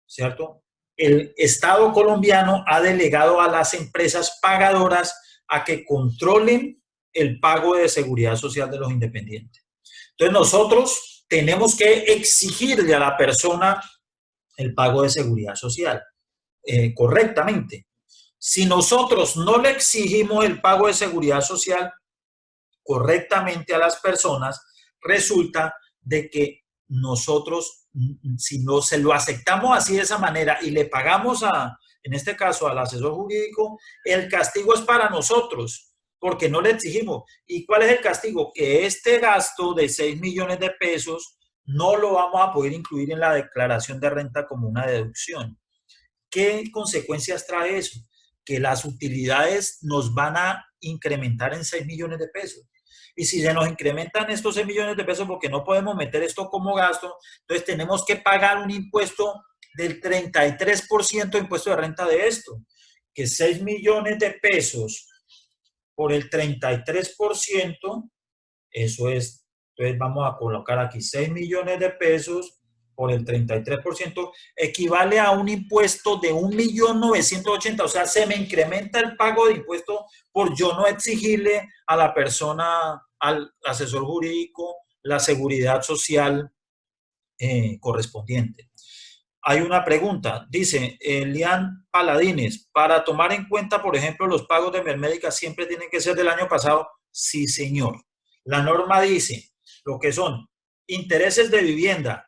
¿cierto? El Estado colombiano ha delegado a las empresas pagadoras a que controlen el pago de seguridad social de los independientes. Entonces nosotros tenemos que exigirle a la persona el pago de seguridad social correctamente. Si nosotros no le exigimos el pago de seguridad social correctamente a las personas, resulta de que nosotros, si no se lo aceptamos así de esa manera y le pagamos en este caso al asesor jurídico, el castigo es para nosotros, porque no le exigimos. ¿Y cuál es el castigo? Que este gasto de 6 millones de pesos no lo vamos a poder incluir en la declaración de renta como una deducción. ¿Qué consecuencias trae eso? Que las utilidades nos van a incrementar en 6 millones de pesos. Y si se nos incrementan estos 6 millones de pesos porque no podemos meter esto como gasto, entonces tenemos que pagar un impuesto del 33% de impuesto de renta de esto, que 6 millones de pesos por el 33%, eso es, entonces vamos a colocar aquí 6 millones de pesos por el 33%, equivale a un impuesto de 1.980.000, o sea, se me incrementa el pago de impuesto por yo no exigirle a la persona, al asesor jurídico, la seguridad social correspondiente. Hay una pregunta, dice Elian Paladines, para tomar en cuenta, por ejemplo, los pagos de Mermédica siempre tienen que ser del año pasado. Sí, señor. La norma dice lo que son intereses de vivienda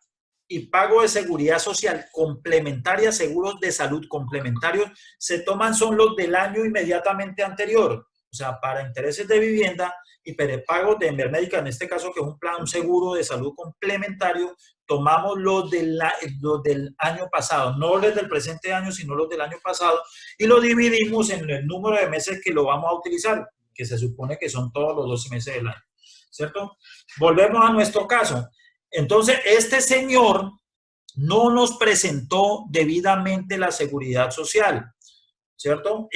y pago de seguridad social complementaria, seguros de salud complementarios, se toman son los del año inmediatamente anterior. O sea, para intereses de vivienda y pagos de Mermédica, en este caso que es un plan, un seguro de salud complementario, tomamos los del año pasado, no los del presente año, sino los del año pasado, y lo dividimos en el número de meses que lo vamos a utilizar, que se supone que son todos los 12 meses del año, ¿cierto? Volvemos a nuestro caso. Entonces, este señor no nos presentó debidamente la seguridad social, ¿cierto?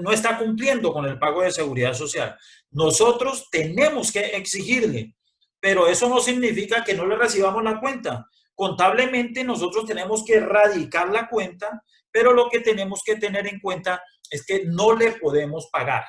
No está cumpliendo con el pago de seguridad social. Nosotros tenemos que exigirle, pero eso no significa que no le recibamos la cuenta. Contablemente nosotros tenemos que erradicar la cuenta, pero lo que tenemos que tener en cuenta es que no le podemos pagar.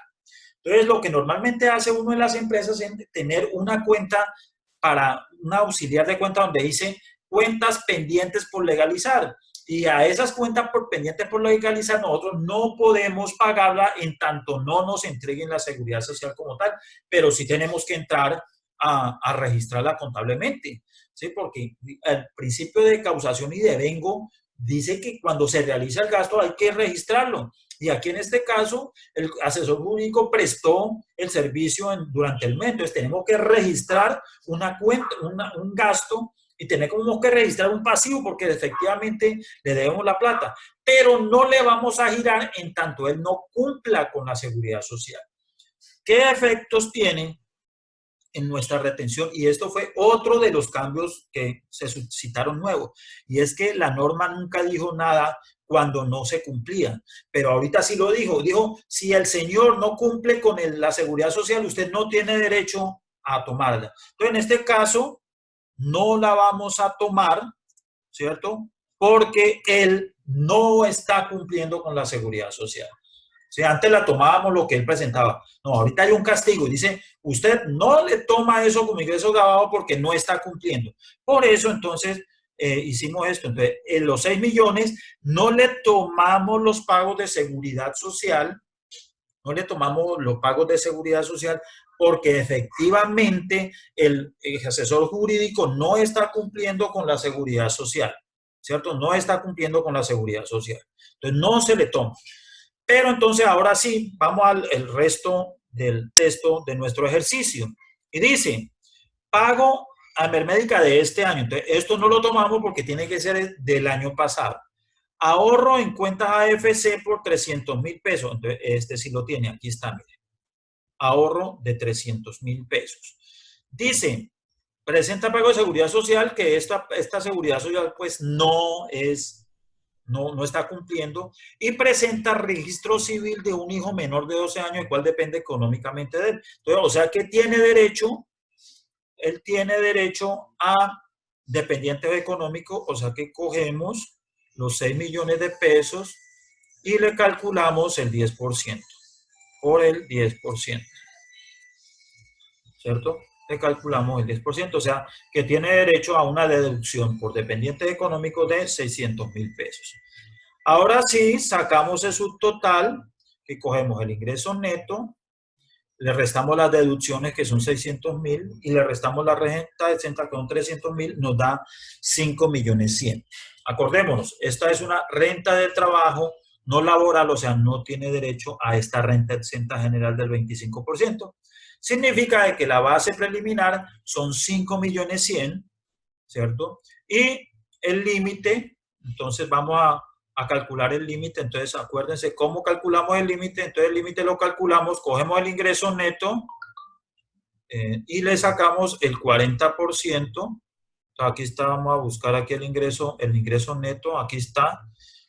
Entonces, lo que normalmente hace uno en las empresas es tener una cuenta para una auxiliar de cuenta donde dice cuentas pendientes por legalizar. Y a esas cuentas pendientes por legalizar nosotros no podemos pagarla en tanto no nos entreguen la seguridad social como tal, pero sí tenemos que entrar a registrarla contablemente, ¿sí? Porque el principio de causación y devengo dice que cuando se realiza el gasto hay que registrarlo. Y aquí en este caso, el asesor jurídico prestó el servicio durante el mes, entonces tenemos que registrar una cuenta, un gasto y tenemos que registrar un pasivo porque efectivamente le debemos la plata, pero no le vamos a girar en tanto él no cumpla con la seguridad social. ¿Qué efectos tiene en nuestra retención? Y esto fue otro de los cambios que se suscitaron nuevos, y es que la norma nunca dijo nada cuando no se cumplía, pero ahorita sí lo dijo, si el señor no cumple con la seguridad social, usted no tiene derecho a tomarla. Entonces, en este caso, no la vamos a tomar, ¿cierto? Porque él no está cumpliendo con la seguridad social. Si antes la tomábamos lo que él presentaba. No, ahorita hay un castigo y dice, usted no le toma eso como ingreso grabado porque no está cumpliendo. Por eso, entonces, hicimos esto. Entonces, en los 6 millones no le tomamos los pagos de seguridad social, no le tomamos los pagos de seguridad social porque efectivamente el asesor jurídico no está cumpliendo con la seguridad social, ¿cierto? No está cumpliendo con la seguridad social. Entonces, no se le toma. Pero entonces ahora sí, vamos al resto del texto de nuestro ejercicio. Y dice, pago a Mermédica de este año. Entonces, esto no lo tomamos porque tiene que ser del año pasado. Ahorro en cuentas AFC por 300.000 pesos. Entonces, este sí lo tiene. Aquí está, mire. Ahorro de 300.000 pesos. Dice, presenta pago de seguridad social, que esta seguridad social pues no está cumpliendo, y presenta registro civil de un hijo menor de 12 años, el cual depende económicamente de él. Entonces, o sea que él tiene derecho a dependientes económicos, o sea que cogemos los 6 millones de pesos y le calculamos el 10%, por el 10%, ¿cierto? Le calculamos el 10%, o sea que tiene derecho a una deducción por dependientes económicos de 600.000 pesos. Ahora sí, sacamos el subtotal y cogemos el ingreso neto, le restamos las deducciones que son 600.000 y le restamos la renta exenta que son 300.000, nos da 5.100.000. Acordémonos, esta es una renta de trabajo no laboral, o sea, no tiene derecho a esta renta exenta general del 25%. Significa que la base preliminar son 5.100.000, ¿cierto? Y el límite, entonces vamos a calcular el límite. Entonces, acuérdense cómo calculamos el límite. Entonces, el límite lo calculamos, cogemos el ingreso neto y le sacamos el 40%. Aquí está, vamos a buscar aquí el ingreso neto, aquí está.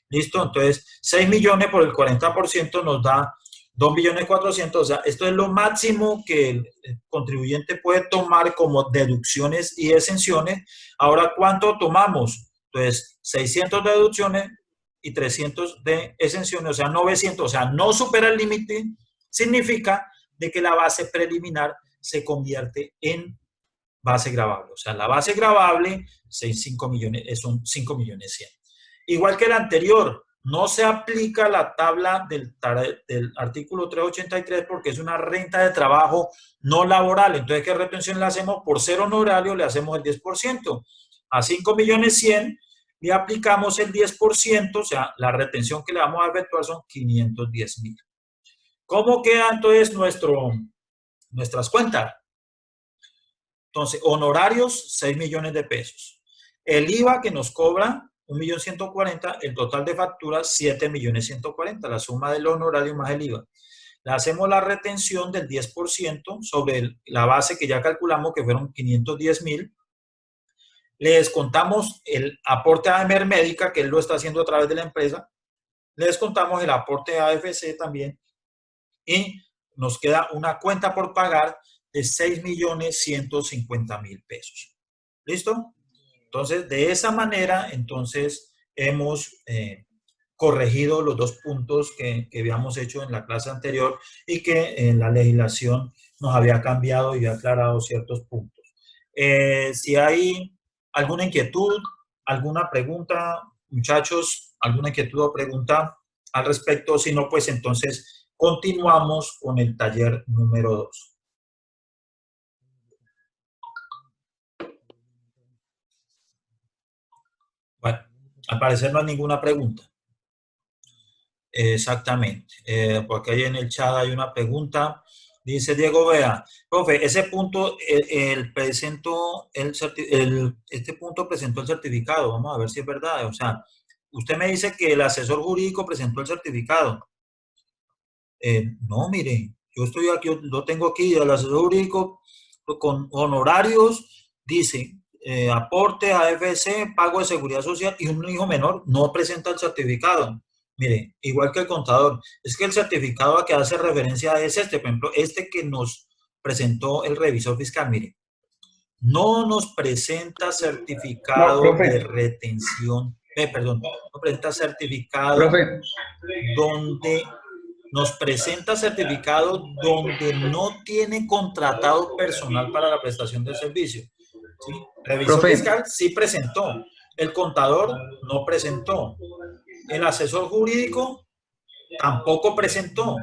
¿Listo? Entonces, 6 millones por el 40% nos da 2.400.000. O sea, esto es lo máximo que el contribuyente puede tomar como deducciones y exenciones. Ahora, ¿cuánto tomamos? Entonces, 600 de deducciones y 300 de exenciones, o sea, 900, o sea, no supera el límite, significa de que la base preliminar se convierte en base gravable. O sea, la base gravable 5 millones, son 5 millones 100. Igual que el anterior, no se aplica la tabla del artículo 383 porque es una renta de trabajo no laboral. Entonces, ¿qué retención le hacemos? Por ser honorario le hacemos el 10%. A 5 millones 100 le aplicamos el 10%, o sea, la retención que le vamos a efectuar son 510.000. ¿Cómo quedan entonces nuestras cuentas? Entonces, honorarios, 6 millones de pesos. El IVA que nos cobra, 1.140.000, el total de facturas, 7.140.000, la suma del honorario más el IVA. Le hacemos la retención del 10% sobre la base que ya calculamos, que fueron 510.000. Le descontamos el aporte a AMER Médica, que él lo está haciendo a través de la empresa. Le descontamos el aporte a AFC también. Y nos queda una cuenta por pagar de 6.150.000 pesos. ¿Listo? Entonces, de esa manera, entonces, hemos corregido los dos puntos que habíamos hecho en la clase anterior y que en la legislación nos había cambiado y había aclarado ciertos puntos. Si hay alguna inquietud, alguna pregunta, muchachos, alguna inquietud o pregunta al respecto, si no, pues entonces continuamos con el taller número 2. Bueno, al parecer no hay ninguna pregunta. Exactamente. Porque ahí en el chat hay una pregunta. Dice Diego Vea, profe, ese punto, este punto presentó el certificado. Vamos a ver si es verdad. O sea, usted me dice que el asesor jurídico presentó el certificado. No, mire, yo estoy aquí, lo tengo aquí, el asesor jurídico con honorarios, dice, aporte a AFC, pago de seguridad social y un hijo menor no presenta el certificado. Mire, igual que el contador, es que el certificado a que hace referencia es este, por ejemplo, este que nos presentó el revisor fiscal, mire, no nos presenta certificado de retención, perdón, no presenta certificado donde nos presenta certificado donde no tiene contratado personal para la prestación del servicio. ¿Sí? Revisor fiscal sí presentó, el contador no presentó, el asesor jurídico tampoco presentó.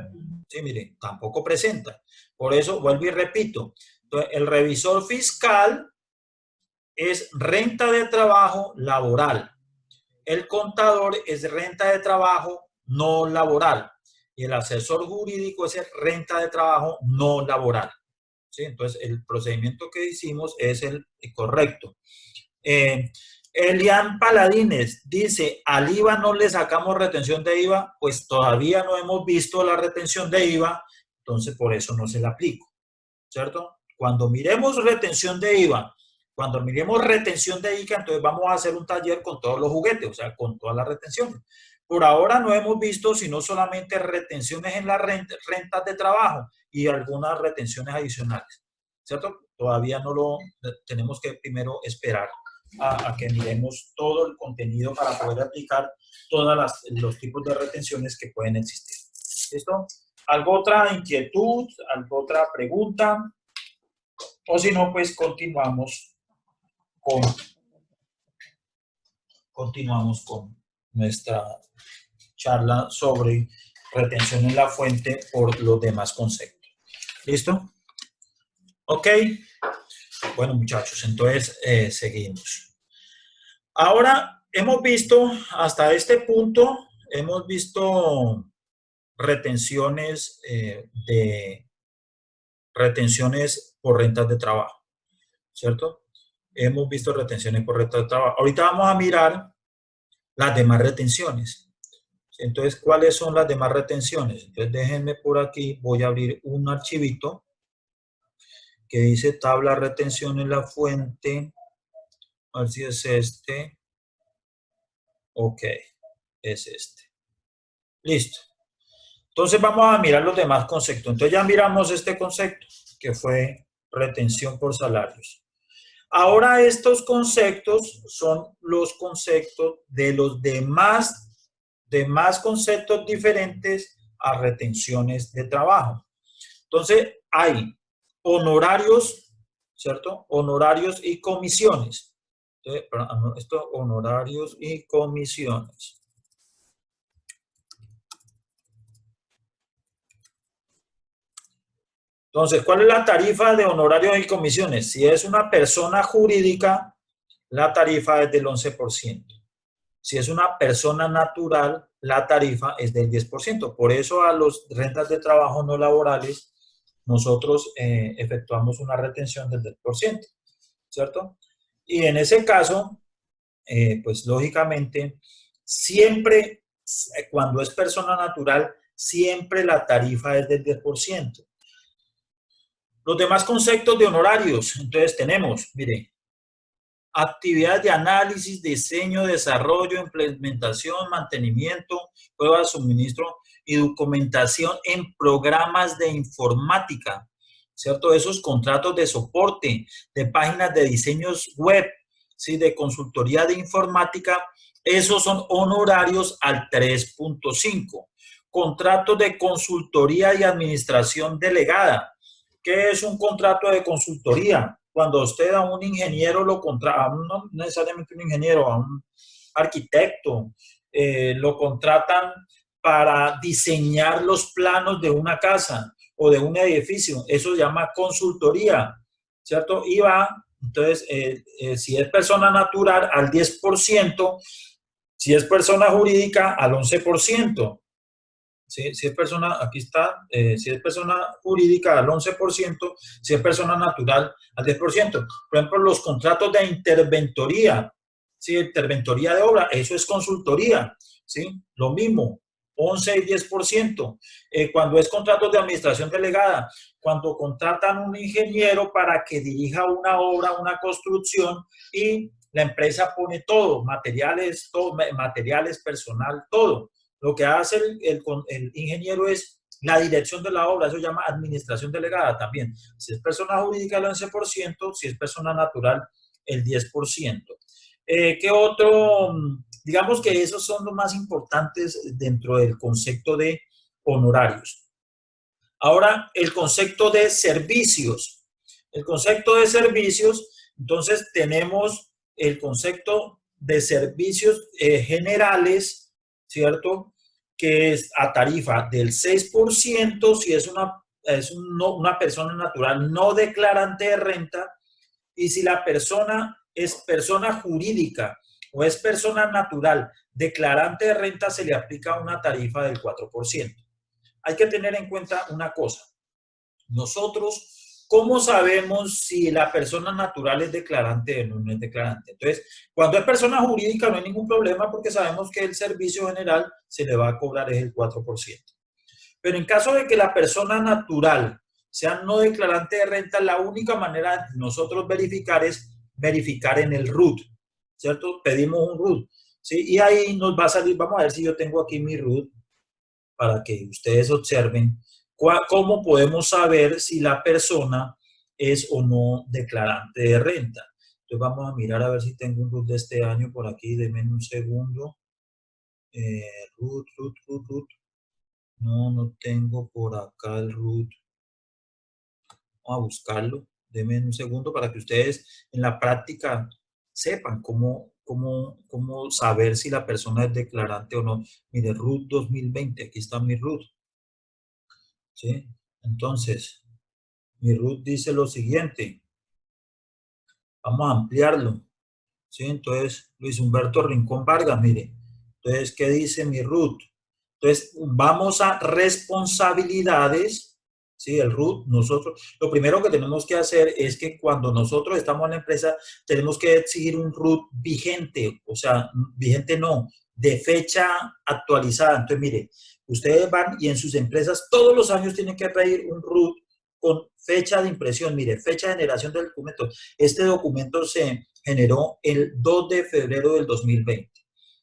Sí, mire, tampoco presenta. Por eso, vuelvo y repito, entonces, el revisor fiscal es renta de trabajo laboral. El contador es renta de trabajo no laboral. Y el asesor jurídico es renta de trabajo no laboral. ¿Sí? Entonces, el procedimiento que hicimos es el correcto. Elian Paladines dice, al IVA no le sacamos retención de IVA, pues todavía no hemos visto la retención de IVA, entonces por eso no se la aplico, ¿cierto? Cuando miremos retención de IVA, cuando miremos retención de ICA, entonces vamos a hacer un taller con todos los juguetes, o sea, con todas las retenciones. Por ahora no hemos visto sino solamente retenciones en las rentas de trabajo y algunas retenciones adicionales, ¿cierto? Todavía no lo tenemos que primero esperar a que miremos todo el contenido para poder aplicar todos los tipos de retenciones que pueden existir. ¿Listo? ¿Alguna otra inquietud? ¿Alguna otra pregunta? O si no, pues continuamos con nuestra charla sobre retención en la fuente por los demás conceptos. ¿Listo? Ok. Bueno, muchachos, entonces seguimos. Ahora hemos visto, hasta este punto, hemos visto retenciones retenciones por rentas de trabajo, ¿cierto? Hemos visto retenciones por rentas de trabajo. Ahorita vamos a mirar las demás retenciones. Entonces, ¿cuáles son las demás retenciones? Entonces, déjenme por aquí, voy a abrir un archivito que dice tabla retención en la fuente. A ver si es este. Ok, es este. Listo. Entonces vamos a mirar los demás conceptos. Entonces ya miramos este concepto, que fue retención por salarios. Ahora estos conceptos son los conceptos de los demás conceptos diferentes a retenciones de trabajo. Entonces hay honorarios, ¿cierto? Honorarios y comisiones. Entonces, esto, honorarios y comisiones. Entonces, ¿cuál es la tarifa de honorarios y comisiones? Si es una persona jurídica, la tarifa es del 11%. Si es una persona natural, la tarifa es del 10%. Por eso a los rentas de trabajo no laborales, nosotros efectuamos una retención del 10%, ¿cierto? Y en ese caso, pues lógicamente, siempre, cuando es persona natural, siempre la tarifa es del 10%. Los demás conceptos de honorarios, entonces tenemos, mire, actividades de análisis, diseño, desarrollo, implementación, mantenimiento, prueba de suministro y documentación en programas de informática, ¿cierto? Esos contratos de soporte, de páginas de diseños web, ¿sí? De consultoría de informática, esos son honorarios al 3.5. Contratos de consultoría y administración delegada. ¿Qué es un contrato de consultoría? Cuando usted a un ingeniero lo contrata, no necesariamente un ingeniero, a un arquitecto, lo contratan para diseñar los planos de una casa o de un edificio. Eso se llama consultoría, ¿cierto? Y va, entonces, si es persona natural, al 10%, si es persona jurídica, al 11%. ¿Sí? Si es persona, aquí está, si es persona jurídica al 11%, si es persona natural al 10%. Por ejemplo, los contratos de interventoría, ¿sí? Interventoría de obra, eso es consultoría, ¿sí? Lo mismo, 11 y 10%. Cuando es contratos de administración delegada, cuando contratan un ingeniero para que dirija una obra, una construcción y la empresa pone todo, materiales, personal, todo. Lo que hace el ingeniero es la dirección de la obra, eso se llama administración delegada también. Si es persona jurídica, el 11%, si es persona natural, el 10%. ¿Qué otro? Digamos que esos son los más importantes dentro del concepto de honorarios. Ahora, el concepto de servicios. El concepto de servicios, entonces tenemos el concepto de servicios generales, ¿cierto? Que es a tarifa del 6% si es una persona natural no declarante de renta, y si la persona es persona jurídica o es persona natural declarante de renta, se le aplica una tarifa del 4%. Hay que tener en cuenta una cosa. Nosotros, ¿cómo sabemos si la persona natural es declarante o no es declarante? Entonces, cuando es persona jurídica no hay ningún problema porque sabemos que el servicio general se le va a cobrar es el 4%. Pero en caso de que la persona natural sea no declarante de renta, la única manera de nosotros verificar es verificar en el RUT, ¿cierto? Pedimos un RUT, ¿sí? Y ahí nos va a salir, vamos a ver si yo tengo aquí mi RUT para que ustedes observen cómo podemos saber si la persona es o no declarante de renta. Entonces vamos a mirar a ver si tengo un RUT de este año por aquí, denme un segundo. RUT. No tengo por acá el RUT. Vamos a buscarlo. Denme un segundo para que ustedes en la práctica sepan cómo saber si la persona es declarante o no. Mire, RUT 2020, aquí está mi RUT. ¿Sí? Entonces, mi RUT dice lo siguiente. Vamos a ampliarlo. ¿Sí? Entonces, Luis Humberto Rincón Vargas, mire. Entonces, ¿qué dice mi RUT? Entonces, vamos a responsabilidades, ¿sí? El RUT, nosotros, lo primero que tenemos que hacer es que cuando nosotros estamos en la empresa, tenemos que exigir un RUT vigente, o sea, vigente no, de fecha actualizada. Entonces, mire, ustedes van y en sus empresas todos los años tienen que pedir un RUT con fecha de impresión. Mire, fecha de generación del documento. Este documento se generó el 2 de febrero del 2020.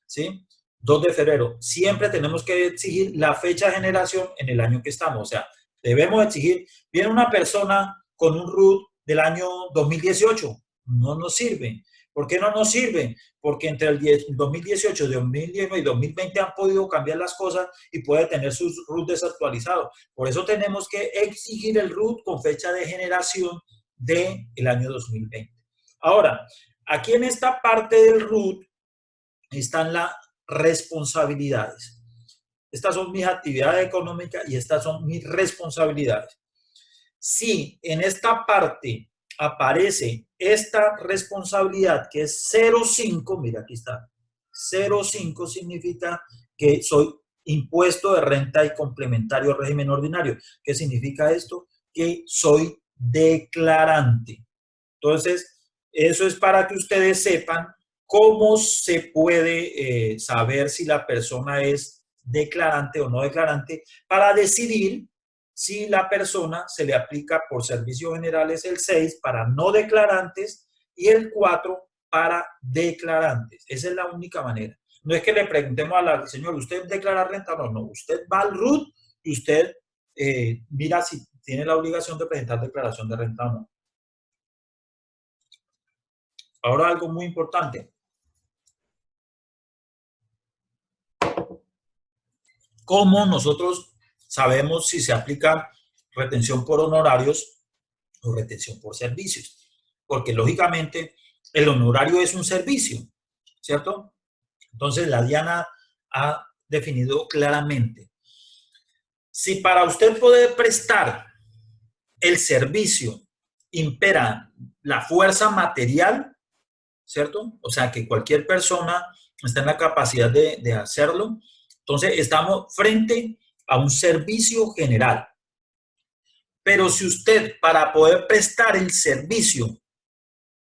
¿Sí? 2 de febrero. Siempre tenemos que exigir la fecha de generación en el año que estamos. O sea, debemos exigir, viene una persona con un RUT del año 2018, no nos sirve. ¿Por qué no nos sirve? Porque entre el 2018, 2019 y 2020 han podido cambiar las cosas y puede tener sus RUT desactualizados. Por eso tenemos que exigir el RUT con fecha de generación del año 2020. Ahora, aquí en esta parte del RUT están las responsabilidades. Estas son mis actividades económicas y estas son mis responsabilidades. Si en esta parte aparece esta responsabilidad que es 0,5, mira aquí está, 0,5 significa que soy impuesto de renta y complementario régimen ordinario. ¿Qué significa esto? Que soy declarante. Entonces, eso es para que ustedes sepan cómo se puede saber si la persona es declarante o no declarante para decidir si la persona se le aplica por servicios generales el 6 para no declarantes y el 4 para declarantes. Esa es la única manera. No es que le preguntemos al señor, ¿usted declara renta? No, no. Usted va al RUT y usted mira si tiene la obligación de presentar declaración de renta o no. Ahora algo muy importante. ¿Cómo nosotros sabemos si se aplica retención por honorarios o retención por servicios? Porque lógicamente el honorario es un servicio, ¿cierto? Entonces la DIANA ha definido claramente. Si para usted poder prestar el servicio impera la fuerza material, ¿cierto? O sea, que cualquier persona está en la capacidad de hacerlo. Entonces, estamos frente a un servicio general. Pero si usted, para poder prestar el servicio,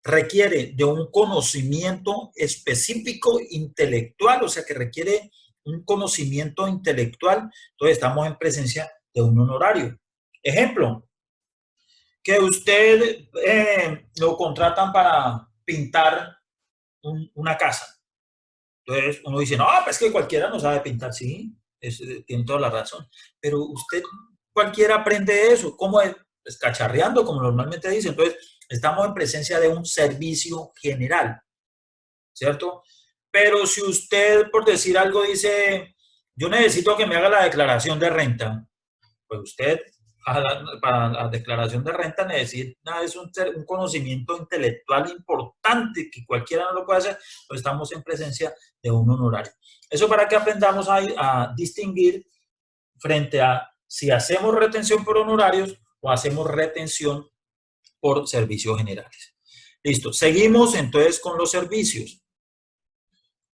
requiere de un conocimiento específico intelectual, o sea, que requiere un conocimiento intelectual, entonces estamos en presencia de un honorario. Ejemplo, que usted lo contratan para pintar una casa. Entonces uno dice, no, pues que cualquiera no sabe pintar, sí, tiene toda la razón. Pero usted, cualquiera aprende eso. ¿Cómo es? Pues cacharreando, como normalmente dice. Entonces, estamos en presencia de un servicio general, ¿cierto? Pero si usted, por decir algo, dice, yo necesito que me haga la declaración de renta, pues usted para la declaración de renta necesita es un conocimiento intelectual importante que cualquiera no lo puede hacer, pues estamos en presencia de un honorario. Eso para que aprendamos a distinguir frente a si hacemos retención por honorarios o hacemos retención por servicios generales. Listo, seguimos entonces con los servicios.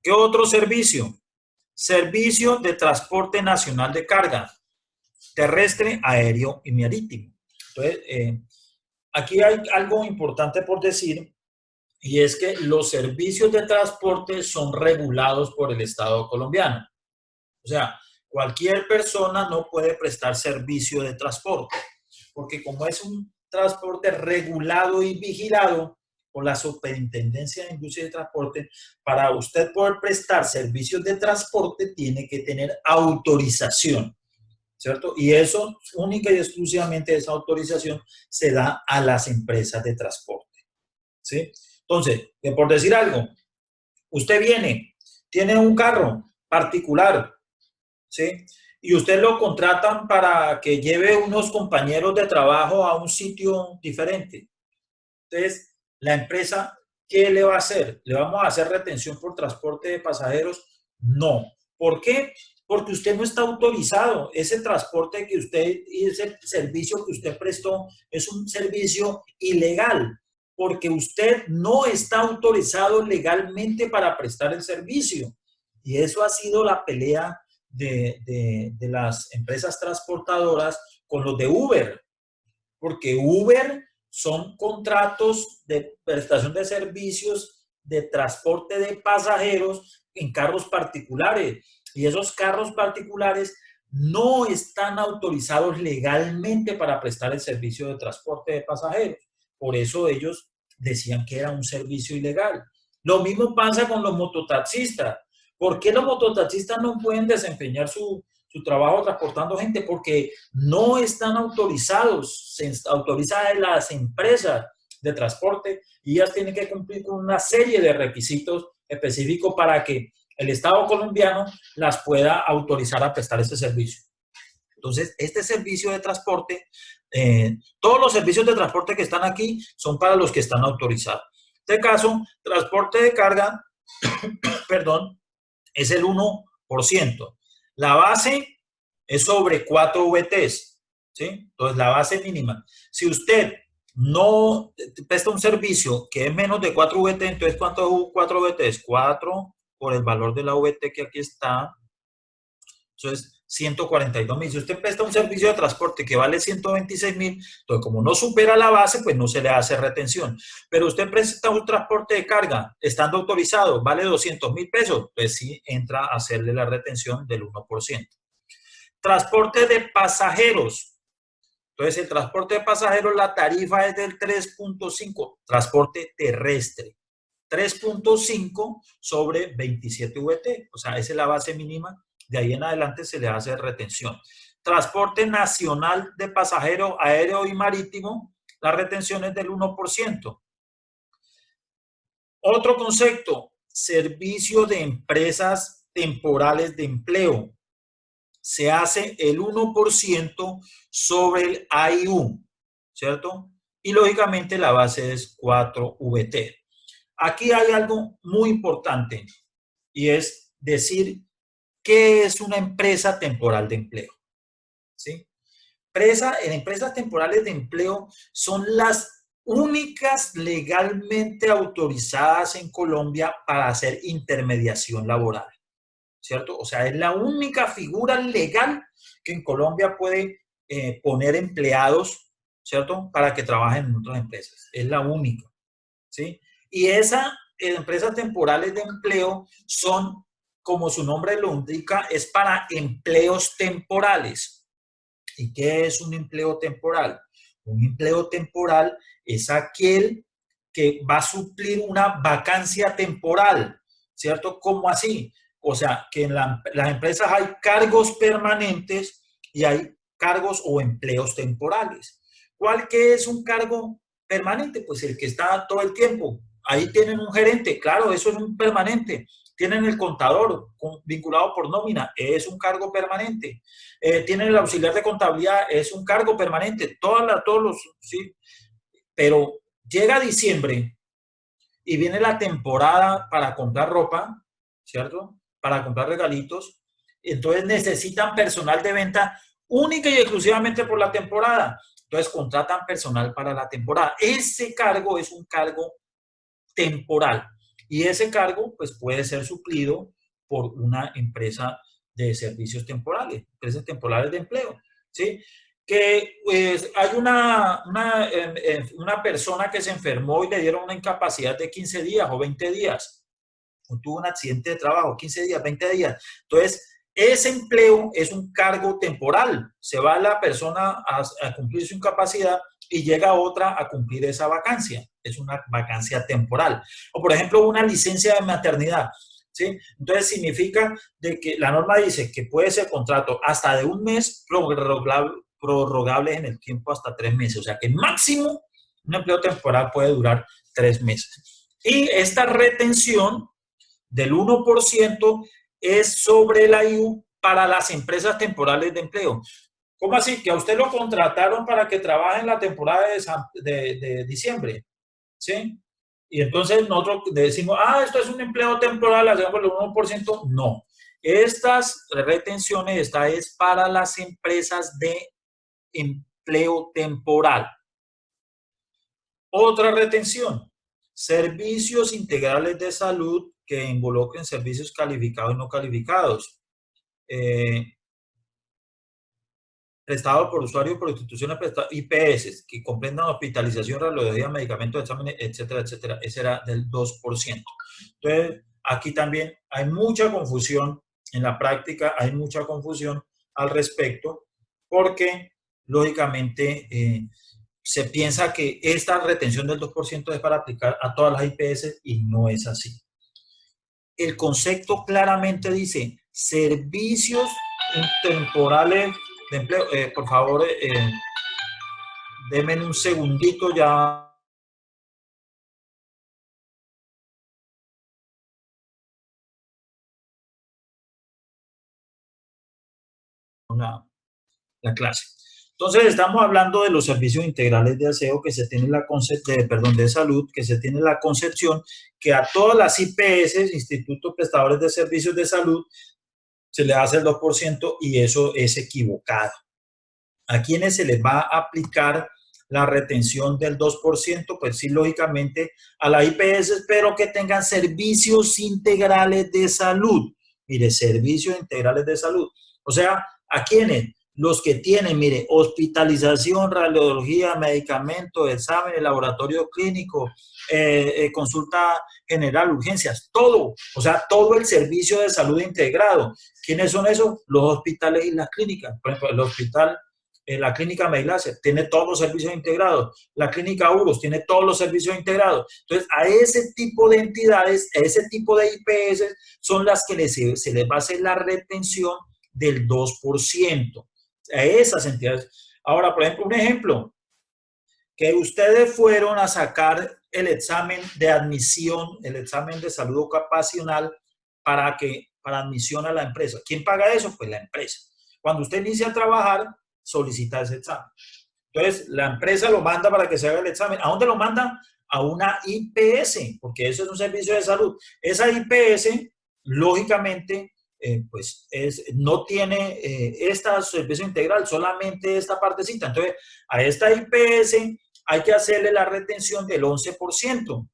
¿Qué otro servicio? Servicio de transporte nacional de carga, terrestre, aéreo y marítimo. Entonces, aquí hay algo importante por decir y es que los servicios de transporte son regulados por el Estado colombiano. O sea, cualquier persona no puede prestar servicio de transporte, porque como es un transporte regulado y vigilado por la Superintendencia de Industria y Transporte, para usted poder prestar servicios de transporte tiene que tener autorización, ¿cierto? Y eso, única y exclusivamente esa autorización se da a las empresas de transporte, ¿sí? Entonces, por decir algo, usted viene, tiene un carro particular, ¿sí? Y usted lo contratan para que lleve unos compañeros de trabajo a un sitio diferente. Entonces, la empresa, ¿qué le va a hacer? ¿Le vamos a hacer retención por transporte de pasajeros? No. ¿Por qué? Porque usted no está autorizado. Ese transporte que usted y ese servicio que usted prestó es un servicio ilegal, porque usted no está autorizado legalmente para prestar el servicio. Y eso ha sido la pelea de las empresas transportadoras con los de Uber, porque Uber son contratos de prestación de servicios de transporte de pasajeros en carros particulares. Y esos carros particulares no están autorizados legalmente para prestar el servicio de transporte de pasajeros. Por eso ellos decían que era un servicio ilegal. Lo mismo pasa con los mototaxistas. ¿Por qué los mototaxistas no pueden desempeñar su trabajo transportando gente? Porque no están autorizados, se autorizan las empresas de transporte y ellas tienen que cumplir con una serie de requisitos específicos para que el Estado colombiano las pueda autorizar a prestar este servicio. Entonces, este servicio de transporte, todos los servicios de transporte que están aquí son para los que están autorizados. En este caso, transporte de carga, perdón, es el 1%. La base es sobre 4 VTs, ¿sí? Entonces, la base mínima. Si usted no presta un servicio que es menos de 4 VT, entonces, ¿cuánto es 4 VTs? 4 por el valor de la VT que aquí está. Eso es 142.000. Si usted presta un servicio de transporte que vale 126.000, entonces como no supera la base, pues no se le hace retención. Pero usted presta un transporte de carga, estando autorizado, vale 200.000 pesos, pues sí entra a hacerle la retención del 1%. Transporte de pasajeros. Entonces el transporte de pasajeros, la tarifa es del 3.5, transporte terrestre. 3.5 sobre 27 VT, o sea, esa es la base mínima. De ahí en adelante se le hace retención. Transporte nacional de pasajeros aéreo y marítimo, la retención es del 1%. Otro concepto, servicio de empresas temporales de empleo. Se hace el 1% sobre el AIU, ¿cierto? Y lógicamente la base es 4 VT. Aquí hay algo muy importante y es decir qué es una empresa temporal de empleo. ¿Sí? En empresas temporales de empleo son las únicas legalmente autorizadas en Colombia para hacer intermediación laboral, ¿cierto? O sea, es la única figura legal que en Colombia puede poner empleados, ¿cierto? Para que trabajen en otras empresas. Es la única, ¿sí? Y esas empresas temporales de empleo son, como su nombre lo indica, es para empleos temporales. ¿Y qué es un empleo temporal? Un empleo temporal es aquel que va a suplir una vacancia temporal, ¿cierto? ¿Cómo así? O sea, que en las empresas hay cargos permanentes y hay cargos o empleos temporales. ¿Cuál que es un cargo permanente? Pues el que está todo el tiempo. Ahí tienen un gerente, claro, eso es un permanente. Tienen el contador vinculado por nómina, es un cargo permanente. Tienen el auxiliar de contabilidad, es un cargo permanente. Todos los, sí. Pero llega diciembre y viene la temporada para comprar ropa, ¿cierto? Para comprar regalitos. Entonces necesitan personal de venta única y exclusivamente por la temporada. Entonces contratan personal para la temporada. Ese cargo es un cargo temporal y ese cargo pues puede ser suplido por una empresa de servicios temporales, empresas temporales de empleo, ¿sí? Que pues, hay una persona que se enfermó y le dieron una incapacidad de 15 días o 20 días, o tuvo un accidente de trabajo, 15 días, 20 días. Entonces, ese empleo es un cargo temporal. Se va la persona a cumplir su incapacidad y llega otra a cumplir esa vacancia. Es una vacancia temporal. O, por ejemplo, una licencia de maternidad. ¿Sí? Entonces, significa de que la norma dice que puede ser contrato hasta de un mes, prorrogable en el tiempo hasta 3 meses. O sea, que máximo un empleo temporal puede durar 3 meses. Y esta retención del 1% es sobre la IU para las empresas temporales de empleo. ¿Cómo así? Que a usted lo contrataron para que trabaje en la temporada de diciembre, ¿sí? Y entonces nosotros decimos, esto es un empleo temporal, hacemos el 1%. No. Estas retenciones, esta es para las empresas de empleo temporal. Otra retención, servicios integrales de salud que involucren servicios calificados y no calificados. Prestado por usuarios por instituciones IPS, que comprendan hospitalización, radiología, medicamentos, exámenes, etcétera, etcétera. Ese era del 2%. Entonces, aquí también hay mucha confusión en la práctica, hay mucha confusión al respecto, porque lógicamente se piensa que esta retención del 2% es para aplicar a todas las IPS y no es así. El concepto claramente dice servicios temporales de empleo. Por favor, denme un segundito ya. La clase. Entonces, estamos hablando de los servicios integrales de aseo que se tiene de salud, que se tiene la concepción que a todas las IPS, Institutos Prestadores de Servicios de Salud, se les hace el 2% y eso es equivocado. ¿A quienes se les va a aplicar la retención del 2%? Pues sí, lógicamente a la IPS, pero que tengan servicios integrales de salud. Mire, servicios integrales de salud. O sea, ¿a quiénes? Los que tienen, mire, hospitalización, radiología, medicamentos, exámenes, laboratorio clínico, consulta general, urgencias, todo. O sea, todo el servicio de salud integrado. ¿Quiénes son esos? Los hospitales y las clínicas. Por ejemplo, el hospital, la clínica Meiláser tiene todos los servicios integrados, la clínica UROS tiene todos los servicios integrados. Entonces, a ese tipo de entidades, a ese tipo de IPS, son las que se les va a hacer la retención del 2%. A esas entidades. Ahora, por ejemplo, un ejemplo, que ustedes fueron a sacar el examen de admisión, el examen de salud ocupacional para admisión a la empresa. ¿Quién paga eso? Pues la empresa. Cuando usted inicia a trabajar, solicita ese examen. Entonces, la empresa lo manda para que se haga el examen. ¿A dónde lo mandan? A una IPS, porque eso es un servicio de salud. Esa IPS, lógicamente, pues no tiene esta servicio integral, solamente esta partecita. Entonces, a esta IPS hay que hacerle la retención del 11%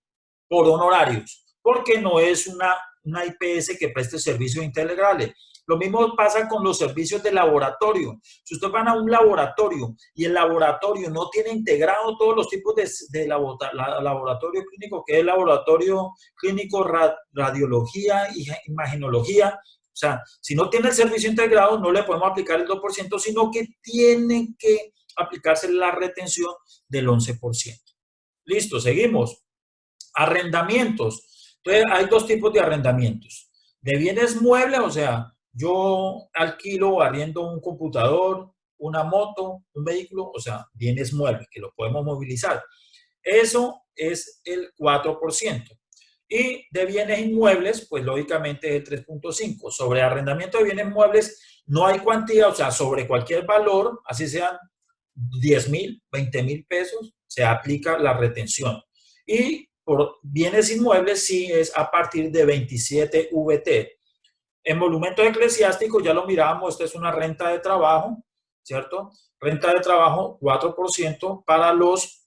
por honorarios, porque no es una IPS que preste servicios integrales. Lo mismo pasa con los servicios de laboratorio. Si ustedes van a un laboratorio y el laboratorio no tiene integrado todos los tipos de laboratorio clínico, que es el laboratorio clínico, radiología y imagenología, o sea, si no tiene el servicio integrado, no le podemos aplicar el 2%, sino que tienen que aplicarse la retención del 11%. Listo, seguimos. Arrendamientos. Entonces, hay dos tipos de arrendamientos. De bienes muebles, o sea, yo alquilo o arriendo un computador, una moto, un vehículo, o sea, bienes muebles que lo podemos movilizar. Eso es el 4%. Y de bienes inmuebles, pues lógicamente es el 3.5%. Sobre arrendamiento de bienes muebles no hay cuantía, o sea, sobre cualquier valor, así sean 10,000, 20,000 pesos, se aplica la retención. Y por bienes inmuebles sí es a partir de 27 VT. En monumentos eclesiásticos ya lo mirábamos, esta es una renta de trabajo, ¿cierto? Renta de trabajo 4% para los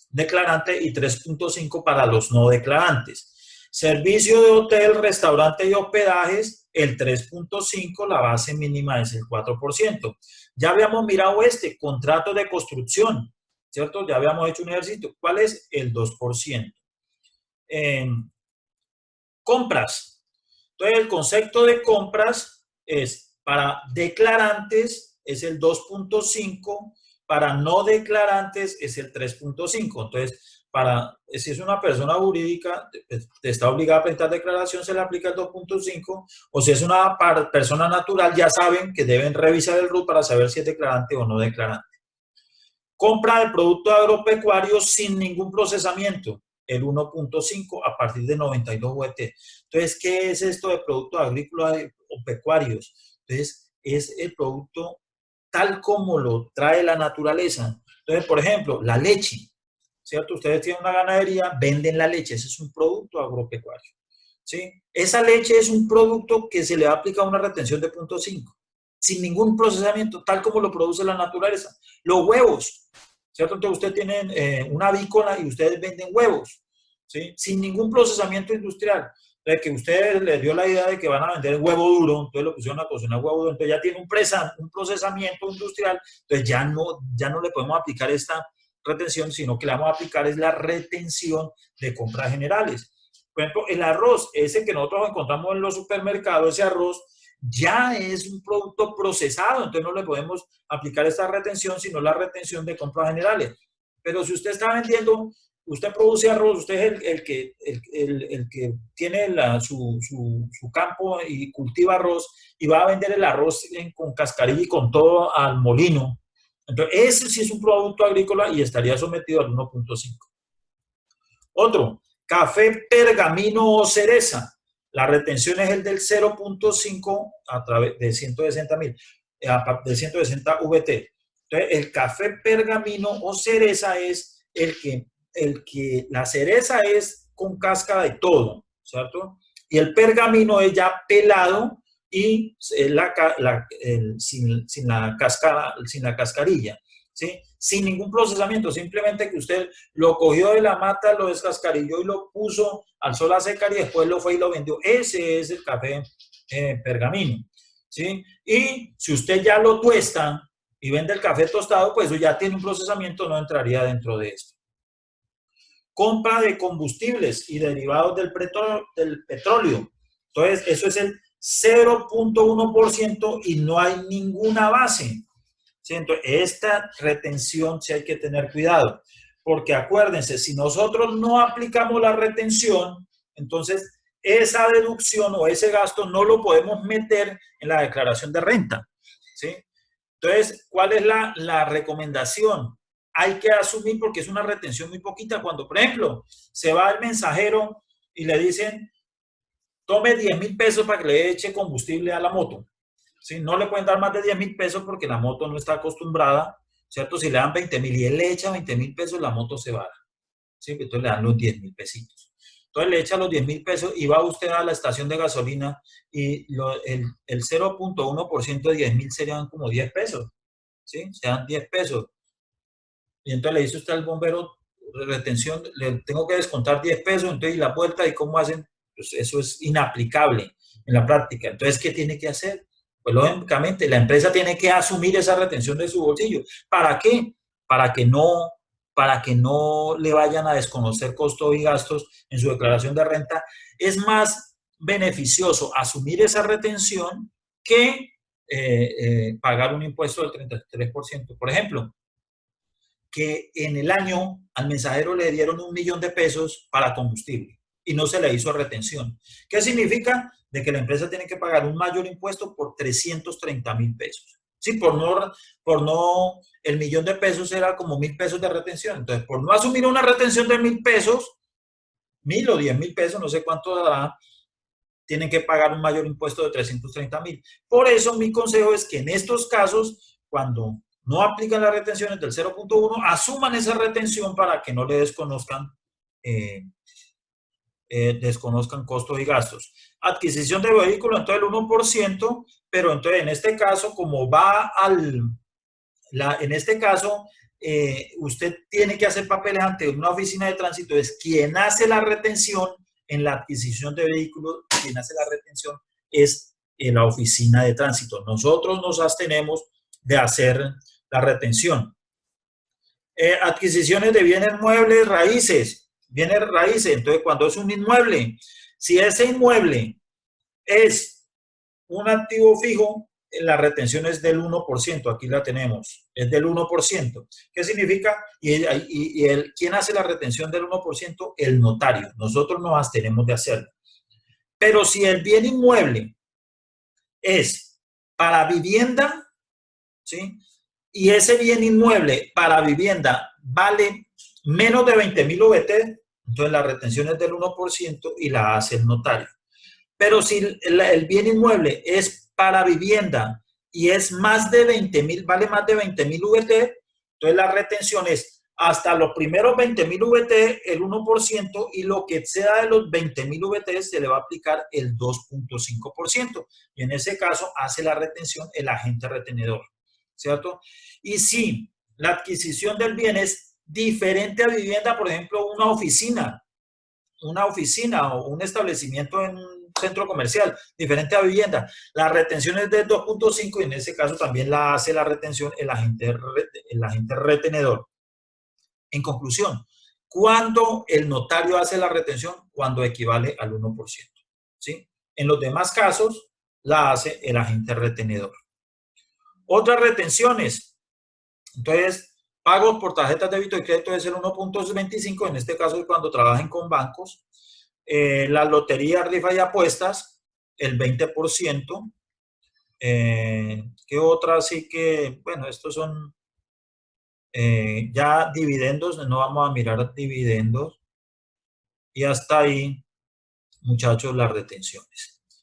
declarantes y 3.5% para los no declarantes. Servicio de hotel, restaurante y hospedajes, el 3.5%, la base mínima es el 4%. Ya habíamos mirado contrato de construcción, ¿cierto? Ya habíamos hecho un ejercicio. ¿Cuál es? El 2%. Compras. Entonces, el concepto de compras es para declarantes es el 2.5%, para no declarantes es el 3.5%. Entonces, si es una persona jurídica, está obligada a presentar declaración, se le aplica el 2.5%, o si es una persona natural, ya saben que deben revisar el RUT para saber si es declarante o no declarante. Compra de productos agropecuarios sin ningún procesamiento, el 1.5% a partir de 92 UT. Entonces, ¿qué es esto de productos agrícolas o pecuarios? Entonces, es el producto tal como lo trae la naturaleza. Entonces, por ejemplo, la leche, ¿cierto? Ustedes tienen una ganadería, venden la leche, ese es un producto agropecuario, ¿sí? Esa leche es un producto que se le aplica una retención de 0.5, sin ningún procesamiento, tal como lo produce la naturaleza. Los huevos, ¿cierto? Entonces, ustedes tienen una avícola y ustedes venden huevos, ¿sí? Sin ningún procesamiento industrial. Entonces, que ustedes les dio la idea de que van a vender huevo duro, entonces lo pusieron a cocinar huevo duro, entonces ya tiene un procesamiento industrial, entonces ya no le podemos aplicar esta retención, sino que le vamos a aplicar es la retención de compras generales. Por ejemplo, el arroz, ese que nosotros encontramos en los supermercados, ese arroz ya es un producto procesado, entonces no le podemos aplicar esta retención, sino la retención de compras generales. Pero si usted está vendiendo, usted produce arroz, usted es el que tiene su campo y cultiva arroz y va a vender el arroz con cascarilla y con todo al molino. Entonces, ese sí es un producto agrícola y estaría sometido al 1.5. Otro, café, pergamino o cereza. La retención es el del 0.5 a través de 160.000, de 160 VT. Entonces, el café, pergamino o cereza es la cereza es con cáscara de todo, ¿cierto? Y el pergamino es ya pelado y sin la cáscara, sin la cascarilla, ¿sí? Sin ningún procesamiento, simplemente que usted lo cogió de la mata, lo descascarilló y lo puso al sol a secar y después lo fue y lo vendió. Ese es el café pergamino, ¿sí? Y si usted ya lo tuesta y vende el café tostado, pues eso ya tiene un procesamiento, no entraría dentro de esto. Compra de combustibles y derivados del petróleo. Entonces, eso es el 0.1% y no hay ninguna base. ¿Sí? Entonces, esta retención sí hay que tener cuidado, porque acuérdense, si nosotros no aplicamos la retención, entonces esa deducción o ese gasto no lo podemos meter en la declaración de renta. ¿Sí? Entonces, ¿cuál es la recomendación? Hay que asumir, porque es una retención muy poquita, cuando, por ejemplo, se va el mensajero y le dicen, tome 10.000 pesos para que le eche combustible a la moto. ¿Sí? No le pueden dar más de 10.000 pesos porque la moto no está acostumbrada, ¿cierto? Si le dan 20.000 y él le echa 20.000 pesos, la moto se va. ¿Sí? Entonces le dan los 10.000 pesitos. Entonces le echa los 10.000 pesos y va usted a la estación de gasolina y el 0.1% de 10.000 serían como 10 pesos. ¿Sí? Se dan 10 pesos. Y entonces le dice usted al bombero, retención, le tengo que descontar 10 pesos, entonces, ¿y la vuelta? ¿Y cómo hacen? Pues eso es inaplicable en la práctica. Entonces, ¿qué tiene que hacer? Pues lógicamente la empresa tiene que asumir esa retención de su bolsillo. ¿Para qué? Para que no, para que no le vayan a desconocer costos y gastos en su declaración de renta. Es más beneficioso asumir esa retención que pagar un impuesto del 33%. Por ejemplo, que en el año al mensajero le dieron 1.000.000 de pesos para combustible y no se le hizo retención. ¿Qué significa? De que la empresa tiene que pagar un mayor impuesto por 330.000 pesos. Sí, por no, el 1.000.000 de pesos era como 1.000 pesos de retención. Entonces, por no asumir una retención de 1.000 pesos, 1.000 o 10.000 pesos, no sé cuánto dará, tienen que pagar un mayor impuesto de 330.000. Por eso mi consejo es que en estos casos, cuando no aplican las retenciones del 0.1, asuman esa retención para que no le desconozcan costos y gastos. Adquisición de vehículo, entonces el 1%, pero entonces en este caso, como va en este caso, usted tiene que hacer papeles ante una oficina de tránsito, es quien hace la retención en la adquisición de vehículos, quien hace la retención es en la oficina de tránsito. Nosotros nos abstenemos de hacer la retención. Adquisiciones de bienes muebles, raíces, bienes raíces. Entonces, cuando es un inmueble, si ese inmueble es un activo fijo, la retención es del 1%, aquí la tenemos, es del 1%. ¿Qué significa? ¿Quién hace la retención del 1%? El notario. Nosotros nos abstenemos de hacerlo. Pero si el bien inmueble es para vivienda, ¿sí? Y ese bien inmueble para vivienda vale menos de 20.000 VT, entonces la retención es del 1% y la hace el notario. Pero si el bien inmueble es para vivienda y es más de 20.000, vale más de 20.000 VT, entonces la retención es hasta los primeros 20.000 VT el 1% y lo que exceda de los 20.000 VT se le va a aplicar el 2.5%. Y en ese caso hace la retención el agente retenedor, ¿cierto? Y si la adquisición del bien es diferente a vivienda, por ejemplo, una oficina o un establecimiento en un centro comercial, diferente a vivienda. La retención es del 2.5 y en ese caso también la hace la retención el agente retenedor. En conclusión, ¿cuándo el notario hace la retención? Cuando equivale al 1%. ¿Sí? En los demás casos, la hace el agente retenedor. Otras retenciones. Entonces, pagos por tarjetas de débito y crédito es el 1.25, en este caso cuando trabajen con bancos. La lotería, rifa y apuestas, el 20%. ¿Qué otras? Sí que, bueno, estos son ya dividendos, no vamos a mirar dividendos. Y hasta ahí, muchachos, las retenciones.